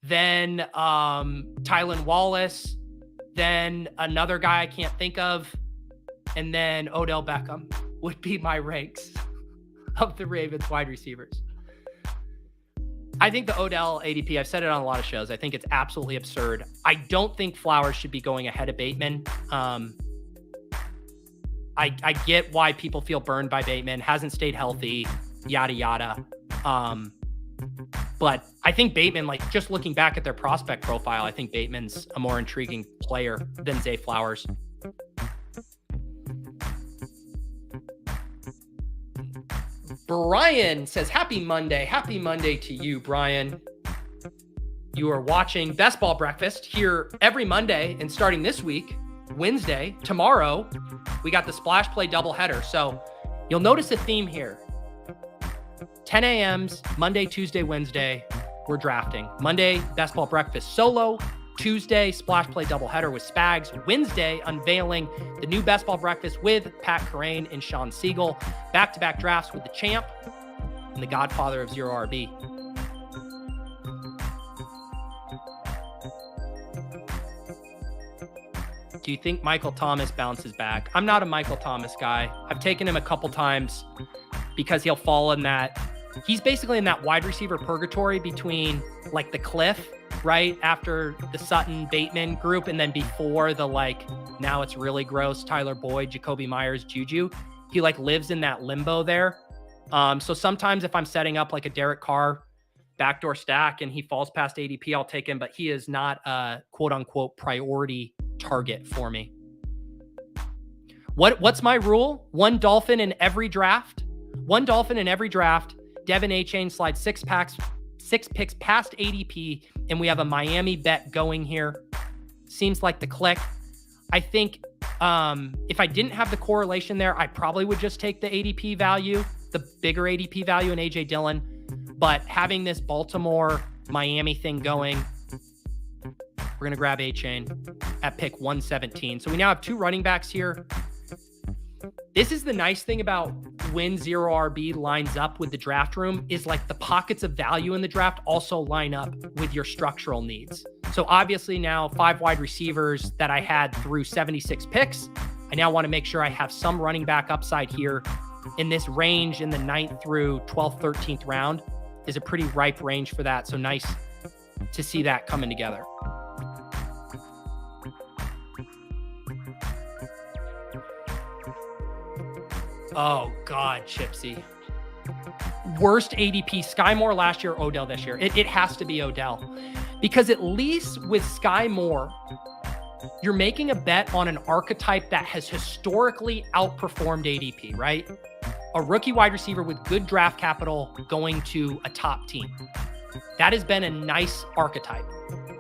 then Tylan Wallace, then another guy I can't think of, and then Odell Beckham would be my ranks of the Ravens wide receivers. I think the Odell ADP, I've said it on a lot of shows, I think it's absolutely absurd. I don't think Flowers should be going ahead of Bateman. I get why people feel burned by Bateman, hasn't stayed healthy, yada, yada. But I think Bateman, like just looking back at their prospect profile, I think Bateman's a more intriguing player than Zay Flowers. Brian says, happy Monday. Happy Monday to you, Brian. You are watching Best Ball Breakfast here every Monday, and starting this week, Wednesday, tomorrow, we got the Splash Play doubleheader. So you'll notice a theme here. 10 a.m.s, Monday, Tuesday, Wednesday, we're drafting. Monday, Best Ball Breakfast solo. Tuesday, Splash Play doubleheader with Spags. Wednesday, unveiling the new Best Ball Breakfast with Pat Kerrane and Sean Siegel. Back-to-back drafts with the champ and the godfather of Zero RB. Do you think Michael Thomas bounces back? I'm not a Michael Thomas guy. I've taken him a couple times because he'll fall in that. He's basically in that wide receiver purgatory between like the cliff, right? After the Sutton Bateman group, and then before the like, now it's really gross, Tyler Boyd, Jacoby Myers, Juju. He like lives in that limbo there. So sometimes if I'm setting up like a Derek Carr backdoor stack and he falls past ADP, I'll take him, but he is not a quote unquote priority target for me. What's my rule? One Dolphin in every draft. One Dolphin in every draft. Devin Achane slides 6 picks past ADP, and we have a Miami bet going here. Seems like the click. I think if I didn't have the correlation there, I probably would just take the ADP value, the bigger ADP value in AJ Dillon. But having this Baltimore-Miami thing going, we're going to grab Achane at pick 117. So we now have 2 running backs here. This is the nice thing about when 0RB lines up with the draft room is like the pockets of value in the draft also line up with your structural needs. So obviously now 5 wide receivers that I had through 76 picks. I now want to make sure I have some running back upside here in this range in the 9th through 12th, 13th round is a pretty ripe range for that. So nice to see that coming together. Oh, God, Chipsy. Worst ADP, Skyy Moore last year, Odell this year. It has to be Odell. Because at least with Skyy Moore, you're making a bet on an archetype that has historically outperformed ADP, right? A rookie wide receiver with good draft capital going to a top team. That has been a nice archetype.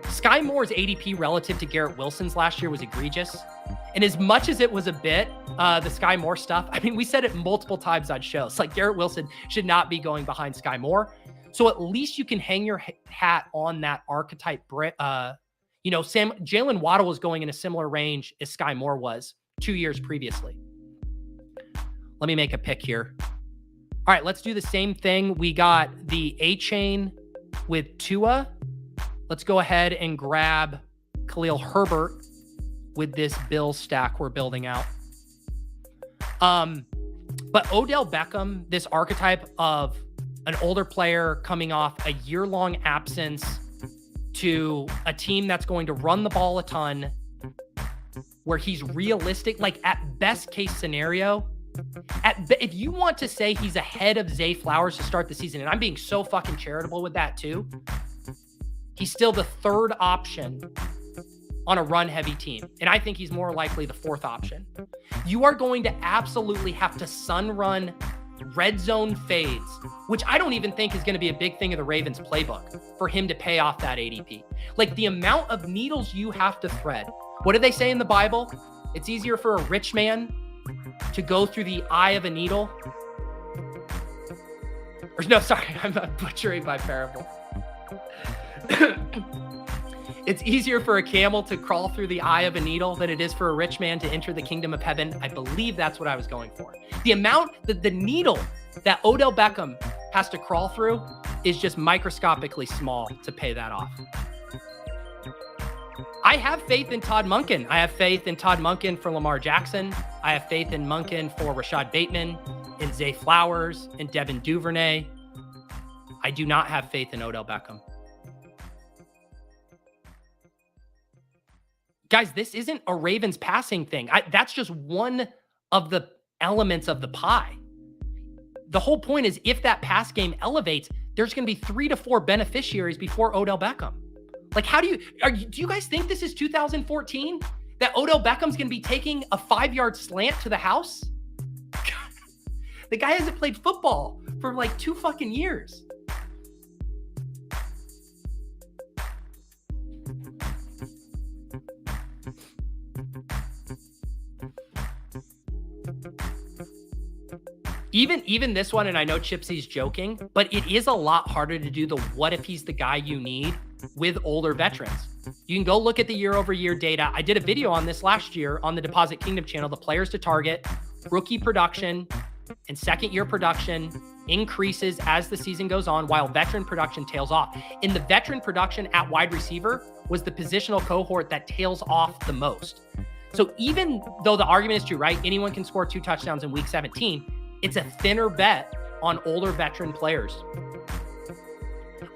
Skyy Moore's ADP relative to Garrett Wilson's last year was egregious. And as much as it was a bit, the Skyy Moore stuff, I mean, we said it multiple times on shows. Like Garrett Wilson should not be going behind Skyy Moore. So at least you can hang your hat on that archetype. Jalen Waddle was going in a similar range as Skyy Moore was 2 years previously. Let me make a pick here. All right, let's do the same thing. We got the Achane with Tua. Let's go ahead and grab Khalil Herbert with this Bills stack we're building out. But Odell Beckham, this archetype of an older player coming off a year-long absence to a team that's going to run the ball a ton, where he's realistic, like at best case scenario, if you want to say he's ahead of Zay Flowers to start the season, and I'm being so fucking charitable with that too, he's still the 3rd option on a run-heavy team. And I think he's more likely the 4th option. You are going to absolutely have to sun-run red zone fades, which I don't even think is going to be a big thing of the Ravens playbook for him to pay off that ADP. Like the amount of needles you have to thread. What do they say in the Bible? It's easier for a rich man to go through the eye of a needle. Or no, sorry, I'm butchering my parable. It's easier for a camel to crawl through the eye of a needle than it is for a rich man to enter the kingdom of heaven. I believe that's what I was going for. The amount that the needle that Odell Beckham has to crawl through is just microscopically small to pay that off. I have faith in Todd Monken. I have faith in Todd Monken for Lamar Jackson. I have faith in Monken for Rashod Bateman, in Zay Flowers, in Devin Duvernay. I do not have faith in Odell Beckham. Guys, this isn't a Ravens passing thing. That's just one of the elements of the pie. The whole point is if that pass game elevates, there's going to be 3 to 4 beneficiaries before Odell Beckham. Like, do you guys think this is 2014? That Odell Beckham's going to be taking a 5-yard slant to the house? The guy hasn't played football for like 2 fucking years. Even this one, and I know Chipsy's joking, but it is a lot harder to do the what if he's the guy you need with older veterans. You can go look at the year-over-year data. I did a video on this last year on the Deposit Kingdom channel, the players to target, rookie production, and second-year production increases as the season goes on, while veteran production tails off. And the veteran production at wide receiver was the positional cohort that tails off the most. So even though the argument is true, right? Anyone can score 2 touchdowns in week 17. It's a thinner bet on older veteran players.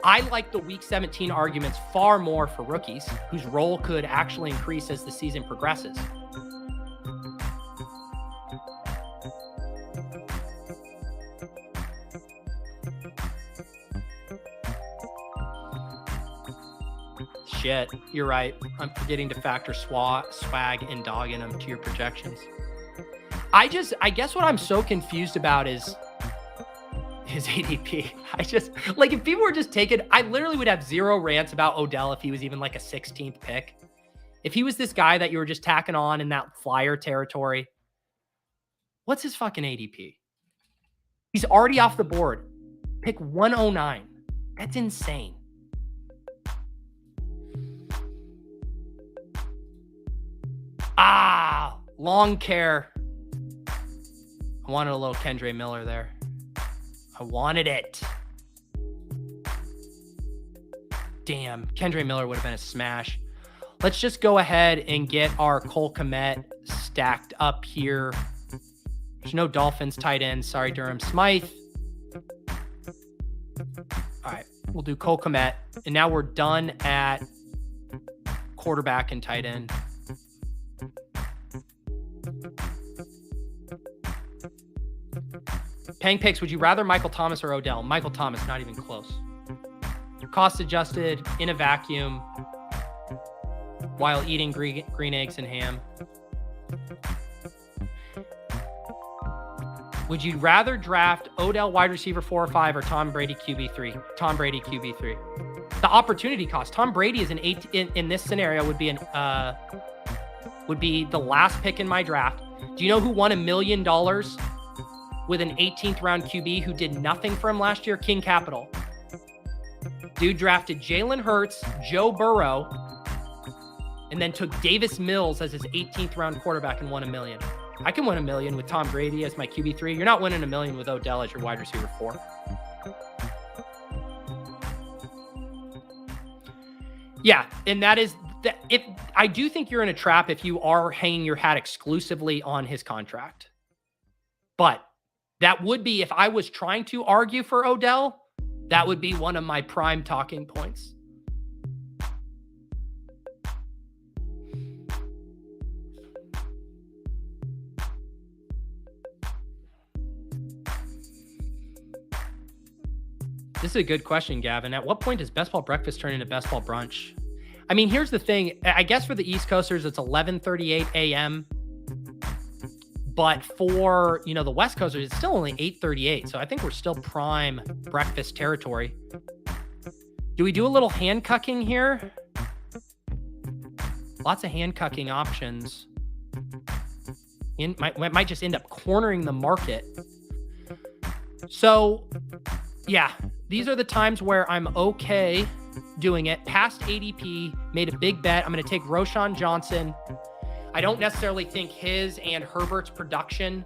I like the week 17 arguments far more for rookies whose role could actually increase as the season progresses. Shit, you're right. I'm forgetting to factor swag and dog in them to your projections. I guess what I'm so confused about is his ADP. Like, if people were just taking, I literally would have zero rants about Odell if he was even like a 16th pick. If he was this guy that you were just tacking on in that flyer territory, what's his fucking ADP? He's already off the board. Pick 109. That's insane. Long care. I wanted a little Kendre Miller there. I wanted it. Damn, Kendre Miller would have been a smash. Let's just go ahead and get our Cole Kmet stacked up here. There's no Dolphins tight end. Sorry, Durham Smythe. All right, we'll do Cole Kmet. And now we're done at quarterback and tight end. Paying picks, would you rather Michael Thomas or Odell? Michael Thomas, not even close. Cost adjusted, in a vacuum, while eating green eggs and ham. Would you rather draft Odell wide receiver 4 or 5 or Tom Brady QB3? Tom Brady QB3. The opportunity cost. Tom Brady is an 8 in this scenario would be the last pick in my draft. Do you know who won $1 million with an 18th round QB who did nothing for him last year? King Capital. Dude drafted Jalen Hurts, Joe Burrow, and then took Davis Mills as his 18th round quarterback and won $1 million. I can win $1 million with Tom Brady as my QB3. You're not winning $1 million with Odell as your wide receiver 4. Yeah, and that is that. If I do think you're in a trap if you are hanging your hat exclusively on his contract, but that would be, if I was trying to argue for Odell, that would be one of my prime talking points. This is a good question, Gavin. At what point does best ball breakfast turn into best ball brunch? I mean, here's the thing. I guess for the East Coasters, it's 11:38 a.m. But for, the West Coasters, it's still only 8:38. So I think we're still prime breakfast territory. Do we do a little handcucking here? Lots of handcucking options. Might just end up cornering the market. So, yeah, these are the times where I'm okay doing it. Past ADP, made a big bet. I'm going to take Rashod Johnson. I don't necessarily think his and Herbert's production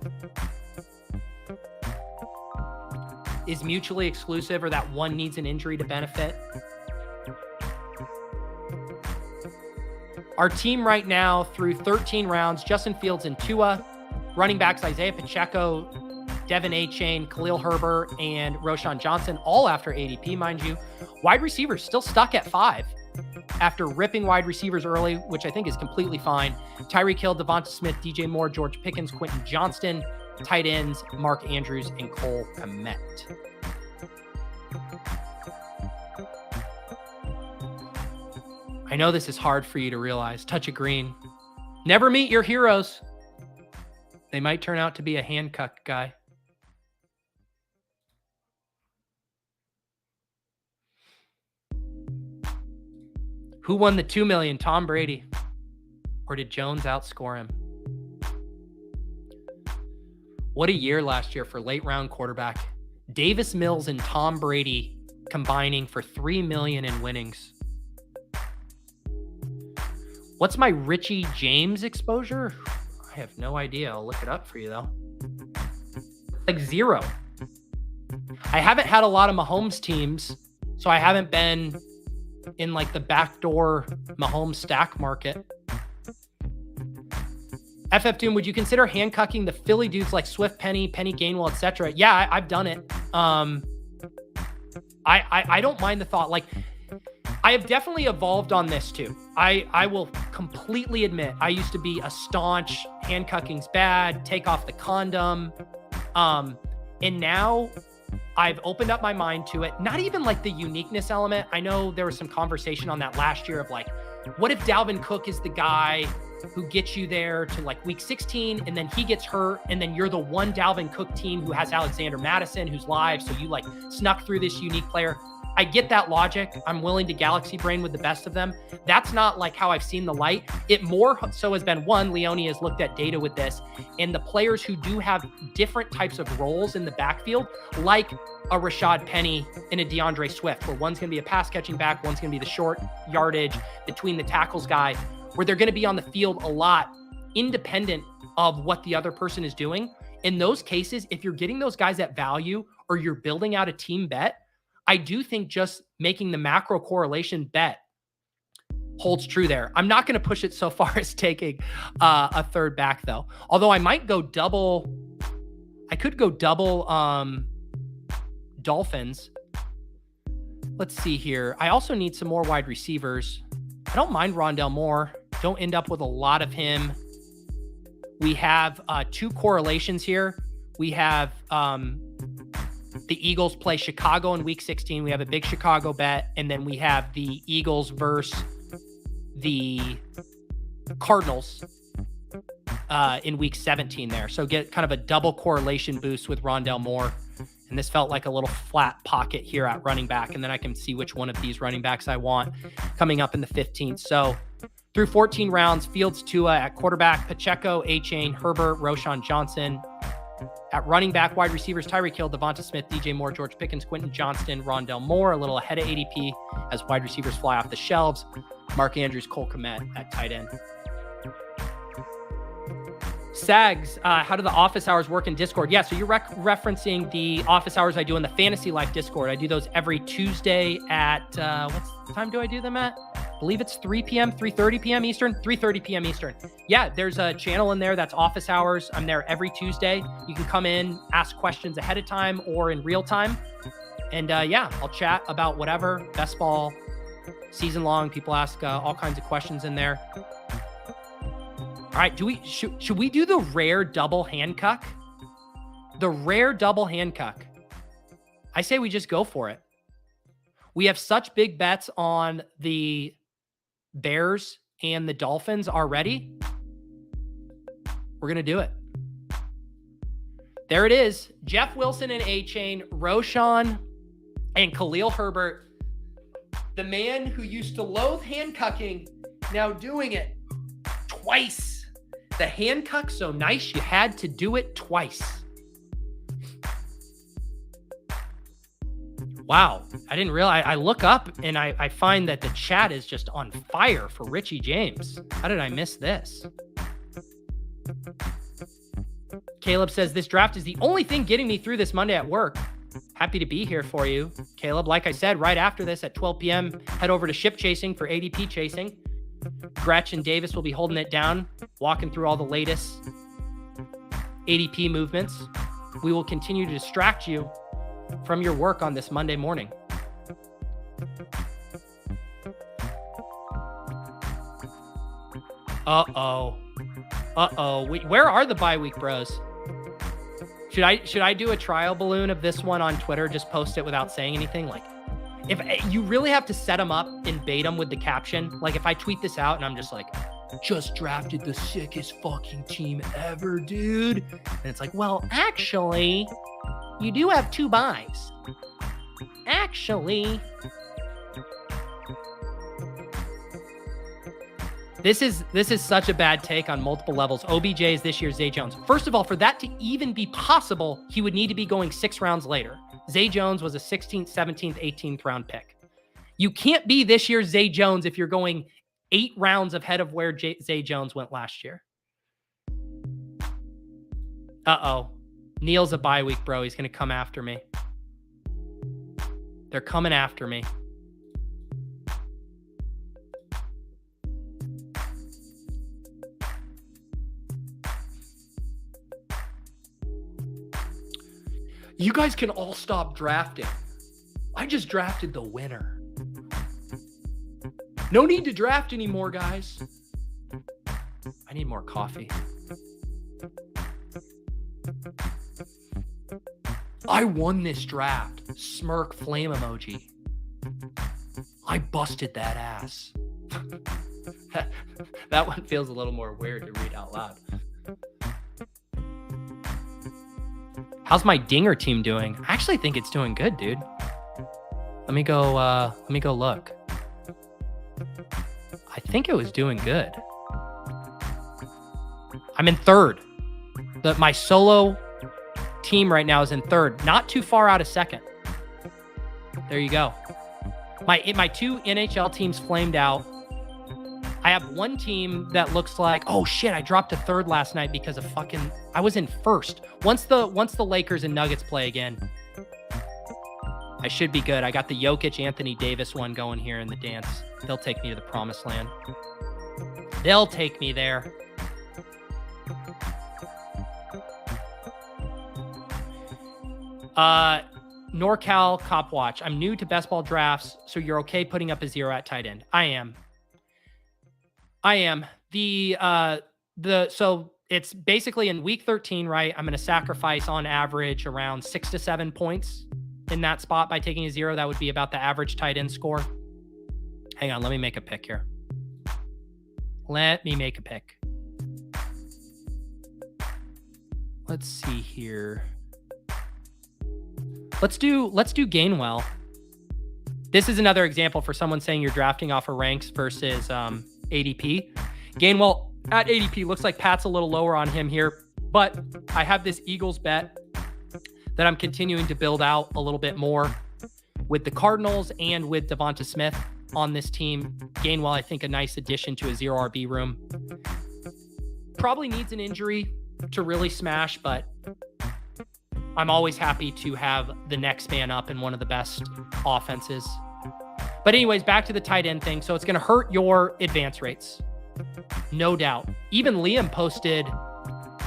is mutually exclusive or that one needs an injury to benefit. Our team right now through 13 rounds, Justin Fields and Tua, running backs Isaiah Pacheco, Devin A-Chain, Khalil Herbert, and Rashod Johnson, all after ADP, mind you. Wide receivers still stuck at 5 after ripping wide receivers early, which I think is completely fine. Tyreek Hill, Devonta Smith, DJ Moore, George Pickens, Quentin Johnston, tight ends, Mark Andrews, and Cole Kmet. I know this is hard for you to realize. Touch of green. Never meet your heroes. They might turn out to be a handcuck guy. Who won the $2 million? Tom Brady. Or did Jones outscore him? What a year last year for late round quarterback. Davis Mills and Tom Brady combining for $3 million in winnings. What's my Richie James exposure? I have no idea. I'll look it up for you though. Like 0. I haven't had a lot of Mahomes teams, so I haven't been in like the backdoor Mahomes stack market. FF Doom, would you consider handcucking the Philly dudes like Swift, Penny Gainwell, etc.? Yeah, I've done it. I don't mind the thought. Like, I have definitely evolved on this too. I will completely admit I used to be a staunch handcucking's bad, take off the condom. And now I've opened up my mind to it. Not even like the uniqueness element. I know there was some conversation on that last year of like, what if Dalvin Cook is the guy who gets you there to like week 16 and then he gets hurt and then you're the one Dalvin Cook team who has Alexander Madison who's live. So you like snuck through this unique player. I get that logic. I'm willing to galaxy brain with the best of them. That's not like how I've seen the light. It more so has been one, Leone has looked at data with this, and the players who do have different types of roles in the backfield, like a Rashod Penny and a DeAndre Swift, where one's going to be a pass catching back, one's going to be the short yardage between the tackles guy, where they're going to be on the field a lot independent of what the other person is doing. In those cases, if you're getting those guys at value or you're building out a team bet, I do think just making the macro correlation bet holds true there. I'm not going to push it so far as taking a third back though. Although I might go double. I could go double Dolphins. Let's see here. I also need some more wide receivers. I don't mind Rondell Moore. Don't end up with a lot of him. We have two correlations here. We have the Eagles play Chicago in week 16. We have a big Chicago bet. And then we have the Eagles versus the Cardinals in week 17 there. So get kind of a double correlation boost with Rondell Moore. And this felt like a little flat pocket here at running back. And then I can see which one of these running backs I want coming up in the 15th. So through 14 rounds, Fields, Tua at quarterback, Pacheco, A-Chain, Herbert, Roshan Johnson. At running back, wide receivers, Tyreek Hill, Devonta Smith, DJ Moore, George Pickens, Quentin Johnston, Rondell Moore, a little ahead of ADP as wide receivers fly off the shelves. Mark Andrews, Cole Kmet at tight end. Sags, how do the office hours work in Discord? Yeah, so you're referencing the office hours I do in the Fantasy Life Discord. I do those every Tuesday at, what time do I do them at? I believe it's 3 p.m., 3:30 p.m. Eastern, 3:30 p.m. Eastern. Yeah, there's a channel in there that's office hours. I'm there every Tuesday. You can come in, ask questions ahead of time or in real time. And yeah, I'll chat about whatever, best ball, season long. People ask all kinds of questions in there. All right, should we do the rare double handcuck? The rare double handcuck. I say we just go for it. We have such big bets on the Bears and the Dolphins already. We're going to do it. There it is. Jeff Wilson and A-Chain, Roshan and Khalil Herbert. The man who used to loathe handcucking, now doing it twice. The handcuck so nice you had to do it twice. Wow, I didn't realize. I look up and I find that the chat is just on fire for Richie James. How did I miss this? Caleb says, this draft is the only thing getting me through this Monday at work. Happy to be here for you, Caleb. Like I said, right after this at 12 p.m., head over to Ship Chasing for ADP Chasing. Gretchen Davis will be holding it down, walking through all the latest ADP movements. We will continue to distract you from your work on this Monday morning. Uh-oh. Where are the bye week bros? Should I do a trial balloon of this one on Twitter? Just post it without saying anything? Like, if you really have to set them up and bait them with the caption. Like if I tweet this out and I'm just like, just drafted the sickest fucking team ever, dude. And it's like, well, actually, you do have 2 buys. Actually. This is such a bad take on multiple levels. OBJ is this year's Zay Jones. First of all, for that to even be possible, he would need to be going 6 rounds later. Zay Jones was a 16th, 17th, 18th round pick. You can't be this year's Zay Jones if you're going 8 rounds ahead of where Zay Jones went last year. Uh-oh. Neil's a bye week, bro. He's going to come after me. They're coming after me. You guys can all stop drafting. I just drafted the winner. No need to draft anymore, guys. I need more coffee. I won this draft. Smirk flame emoji. I busted that ass. That one feels a little more weird to read out loud. How's my dinger team doing? I actually think it's doing good, dude. Let me go look. I think it was doing good. I'm in third. My solo team right now is in third, not too far out of second. There you go. My two NHL teams flamed out. I have one team that looks like, oh shit, I dropped to third last night because of I was in first. Once the Lakers and Nuggets play again, I should be good. I got the Jokic, Anthony Davis one going here in the dance. They'll take me to the promised land. They'll take me there. NorCal Cop Watch. I'm new to best ball drafts, so you're okay putting up a 0 at tight end. I am. So it's basically in week 13, right? I'm going to sacrifice on average around 6 to 7 points in that spot by taking a 0. That would be about the average tight end score. Hang on, let me make a pick here. Let me make a pick. Let's see here. Let's do Gainwell. This is another example for someone saying you're drafting off of ranks versus ADP. Gainwell at ADP looks like Pat's a little lower on him here, but I have this Eagles bet that I'm continuing to build out a little bit more with the Cardinals and with Devonta Smith on this team. Gainwell, I think, a nice addition to a 0 RB room. Probably needs an injury to really smash, but I'm always happy to have the next man up in one of the best offenses. But anyways, back to the tight end thing. So it's going to hurt your advance rates. No doubt. Even Liam posted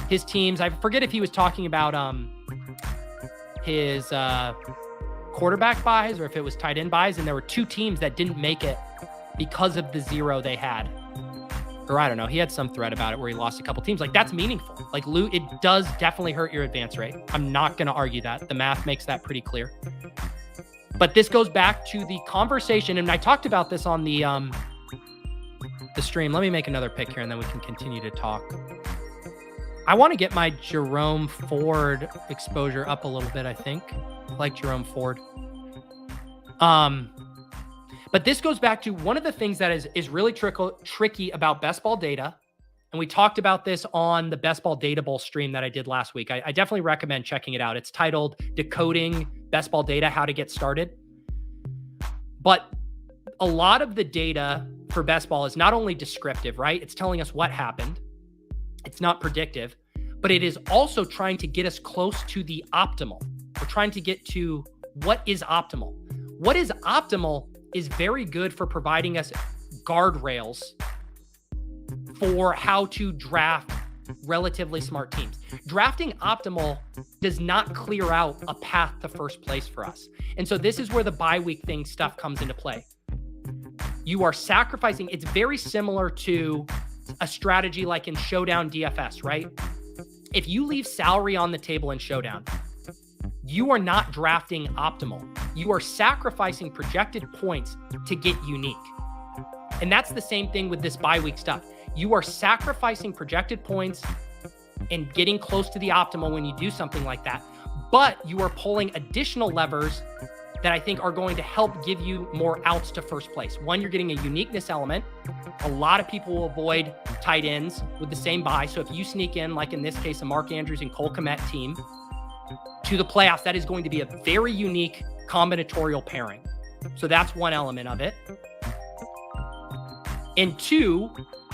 his teams. I forget if he was talking about his quarterback buys or if it was tight end buys. And there were 2 teams that didn't make it because of the 0 they had. Or I don't know. He had some thread about it where he lost a couple teams. Like, that's meaningful. Like, it does definitely hurt your advance rate. I'm not going to argue that. The math makes that pretty clear. But this goes back to the conversation, and I talked about this on the stream. Let me make another pick here, and then we can continue to talk. I want to get my Jerome Ford exposure up a little bit, I think. I like Jerome Ford. But this goes back to one of the things that is really tricky about best ball data. And we talked about this on the Best Ball Data Bowl stream that I did last week. I definitely recommend checking it out. It's titled Decoding Best Ball Data, How to Get Started. But a lot of the data for best ball is not only descriptive, right? It's telling us what happened. It's not predictive, but it is also trying to get us close to the optimal. We're trying to get to what is optimal. What is optimal is very good for providing us guardrails for how to draft relatively smart teams. Drafting optimal does not clear out a path to first place for us. And so this is where the bye week thing stuff comes into play. You are sacrificing. It's very similar to a strategy like in Showdown DFS, right? If you leave salary on the table in Showdown, you are not drafting optimal. You are sacrificing projected points to get unique. And that's the same thing with this bye week stuff. You are sacrificing projected points and getting close to the optimal when you do something like that. But you are pulling additional levers that I think are going to help give you more outs to first place. One, you're getting a uniqueness element. A lot of people will avoid tight ends with the same bye. So if you sneak in, like in this case, a Mark Andrews and Cole Kmet team to the playoffs, that is going to be a very unique combinatorial pairing. So that's one element of it. And 2,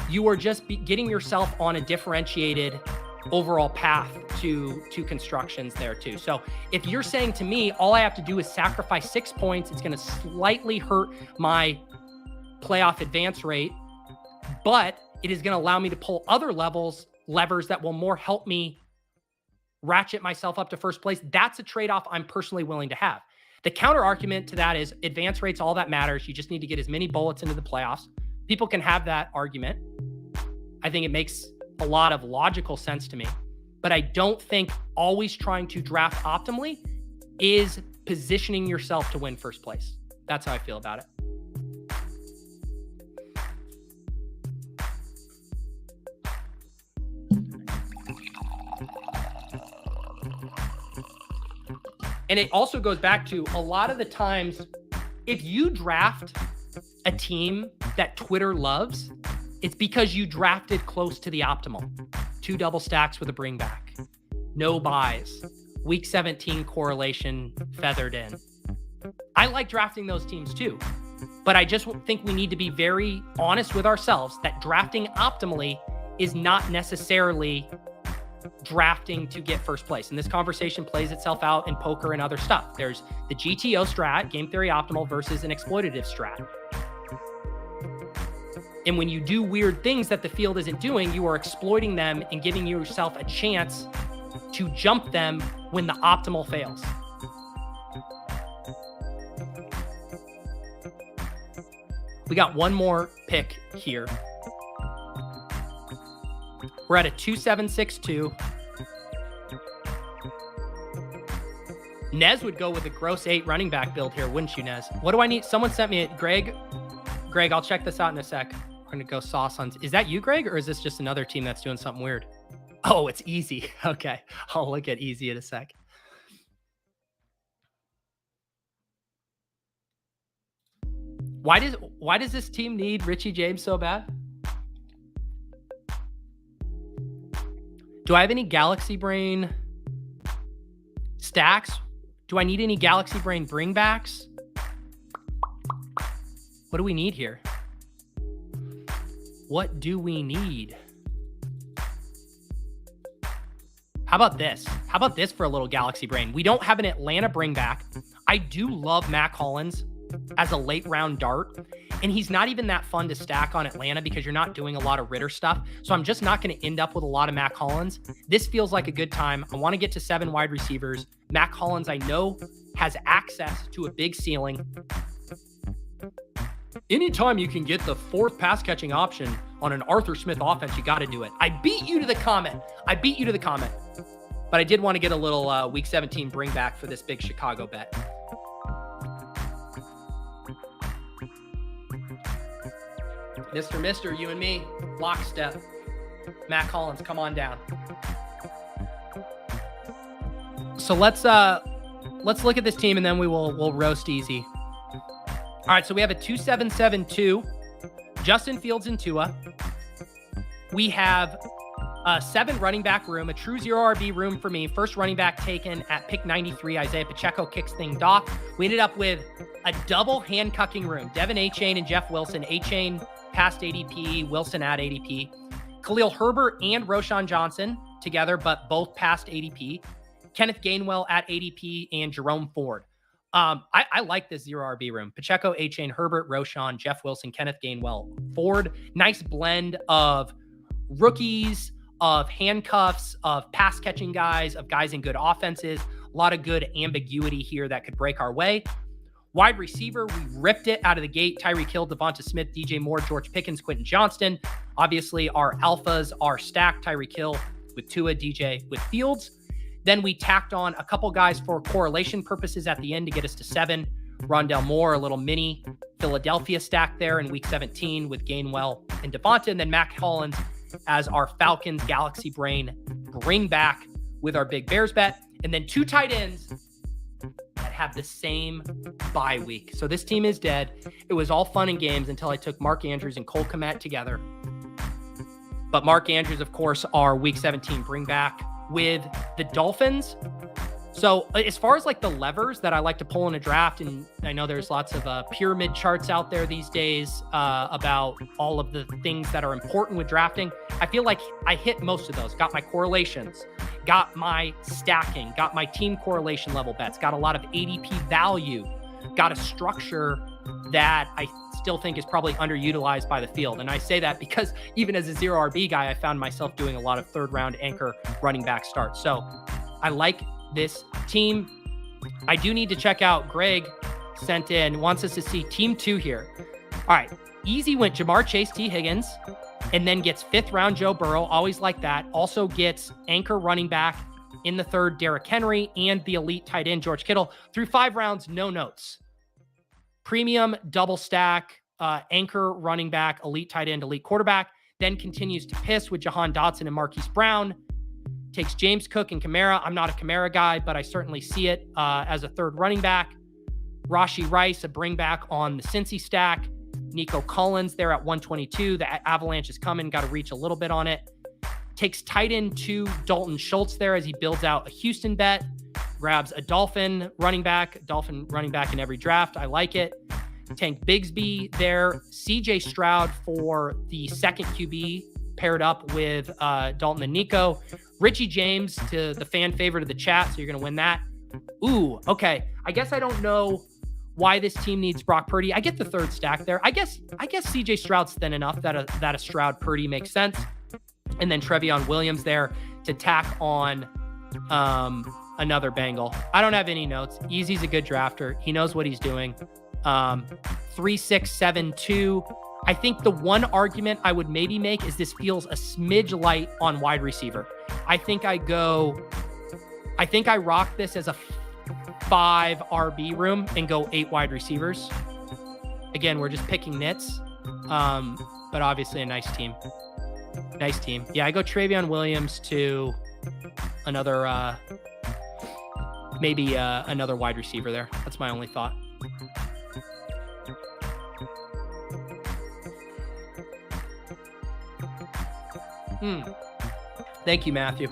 you are just getting yourself on a differentiated overall path to constructions there too. So if you're saying to me, all I have to do is sacrifice 6 points, it's going to slightly hurt my playoff advance rate, but it is going to allow me to pull other levers that will more help me ratchet myself up to first place. That's a trade-off I'm personally willing to have. The counter argument to that is advance rate's all that matters. You just need to get as many bullets into the playoffs. People can have that argument. I think it makes a lot of logical sense to me, but I don't think always trying to draft optimally is positioning yourself to win first place. That's how I feel about it. And it also goes back to a lot of the times, if you draft a team that Twitter loves, it's because you drafted close to the optimal. 2 double stacks with a bring back, no buys, week 17 correlation feathered in. I like drafting those teams too, but I just think we need to be very honest with ourselves that drafting optimally is not necessarily drafting to get first place. And this conversation plays itself out in poker and other stuff. There's the GTO strat, game theory optimal, versus an exploitative strat. And when you do weird things that the field isn't doing, you are exploiting them and giving yourself a chance to jump them when the optimal fails. We got one more pick here. We're at a 2-7-6-2. Nez would go with a gross 8 running back build here, wouldn't you, Nez? What do I need? Someone sent me it. Greg, I'll check this out in a sec. We're going to go sauce on. Is that you, Greg, or is this just another team that's doing something weird? Oh, it's easy. Okay. I'll look at easy in a sec. Why does this team need Richie James so bad? Do I have any Galaxy Brain stacks? Do I need any Galaxy Brain bringbacks? What do we need here? What do we need? How about this? How about this for a little Galaxy Brain? We don't have an Atlanta bringback. I do love Mac Hollins as a late round dart, and he's not even that fun to stack on Atlanta because you're not doing a lot of Ritter stuff. So I'm just not going to end up with a lot of Mac Hollins. This feels like a good time. I want to get to 7 wide receivers. Mac Hollins, I know, has access to a big ceiling. Anytime you can get the 4th pass catching option on an Arthur Smith offense, you got to do it. I beat you to the comment. But I did want to get a little week 17 bring back for this big Chicago bet. Mr. You and me, lockstep. Mac Hollins, come on down. So let's look at this team and then we'll roast easy. All right, so we have a 2-7-7-2, Justin Fields and Tua. We have a 7 running back room, a true 0 RB room for me. First running back taken at pick 93. Isaiah Pacheco kicks things off. We ended up with a double handcucking room. Devin Achane and Jeff Wilson. Achane past ADP, Wilson at ADP. Khalil Herbert and Roshan Johnson together, but both past ADP. Kenneth Gainwell at ADP and Jerome Ford. I like this 0 RB room. Pacheco, Achane, Herbert, Roshan, Jeff Wilson, Kenneth Gainwell, Ford. Nice blend of rookies, of handcuffs, of pass catching guys, of guys in good offenses. A lot of good ambiguity here that could break our way. Wide receiver, we ripped it out of the gate. Tyreek Hill, Devonta Smith, DJ Moore, George Pickens, Quentin Johnston. Obviously, our alphas are stacked. Tyreek Hill with Tua, DJ with Fields. Then we tacked on a couple guys for correlation purposes at the end to get us to 7. Rondell Moore, a little mini Philadelphia stack there in week 17 with Gainwell and Devonta. And then Mac Hollins as our Falcons Galaxy Brain bring back with our big Bears bet. And then 2 tight ends that have the same bye week. So this team is dead. It was all fun and games until I took Mark Andrews and Cole Kmet together. But Mark Andrews, of course, our week 17 bring back with the Dolphins. So as far as like the levers that I like to pull in a draft, and I know there's lots of pyramid charts out there these days about all of the things that are important with drafting. I feel like I hit most of those. Got my correlations, got my stacking, got my team correlation level bets, got a lot of ADP value, got a structure that I still think is probably underutilized by the field. And I say that because even as a 0 RB guy, I found myself doing a lot of 3rd round anchor running back starts. So I like this team. I do need to check out, Greg sent in, wants us to see team 2 here. All right. Easy went Jamar Chase, T. Higgins, and then gets 5th round Joe Burrow. Always like that. Also gets anchor running back in the 3rd, Derrick Henry, and the elite tight end, George Kittle. Through 5 rounds, no notes. Premium, double stack, anchor running back, elite tight end, elite quarterback. Then continues to piss with Jahan Dotson and Marquise Brown. Takes James Cook and Kamara. I'm not a Kamara guy, but I certainly see it as a 3rd running back. Rashee Rice, a bring back on the Cincy stack. Nico Collins there at 122. The avalanche is coming. Got to reach a little bit on it. Takes tight end 2, Dalton Schultz there as he builds out a Houston bet. Grabs a Dolphin running back in every draft. I like it. Tank Bigsby there. CJ Stroud for the 2nd QB paired up with Dalton and Nico. Richie James to the fan favorite of the chat. So you're going to win that. Ooh, okay. I guess I don't know why this team needs Brock Purdy. I get the 3rd stack there. I guess CJ Stroud's thin enough that a Stroud Purdy makes sense. And then Trevion Williams there to tack on another Bengal. I don't have any notes. Easy's a good drafter. He knows what he's doing. 3, 6, 7, 2. I think the one argument I would maybe make is this feels a smidge light on wide receiver. I think I rock this as a 5 RB room and go 8 wide receivers. Again, we're just picking nits, but obviously a nice team. Nice team. Yeah, I go Trevion Williams to another, maybe another wide receiver there. That's my only thought. Thank you, Matthew.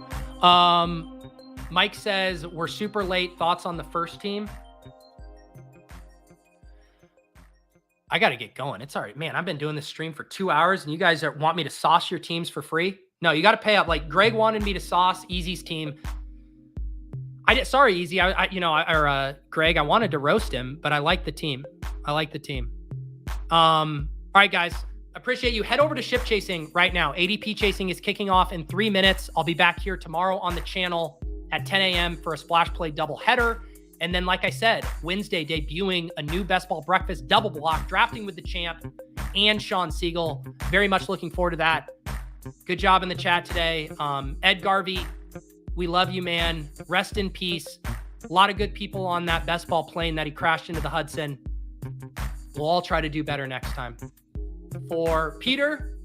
Mike says, we're super late. Thoughts on the first team? I got to get going. It's all right, man. I've been doing this stream for 2 hours and you guys want me to sauce your teams for free? No, you got to pay up. Like Greg wanted me to sauce Easy's team. Sorry, Easy. Greg, I wanted to roast him, but I like the team. All right, guys. Appreciate you. Head over to Ship Chasing right now. ADP Chasing is kicking off in 3 minutes. I'll be back here tomorrow on the channel at 10 a.m. for a Splash Play doubleheader. And then, like I said, Wednesday debuting a new Best Ball Breakfast double block, drafting with the champ and Sean Siegel. Very much looking forward to that. Good job in the chat today. EDGARVEY, we love you, man. Rest in peace. A lot of good people on that Best Ball plane that he crashed into the Hudson. We'll all try to do better next time. For Peter,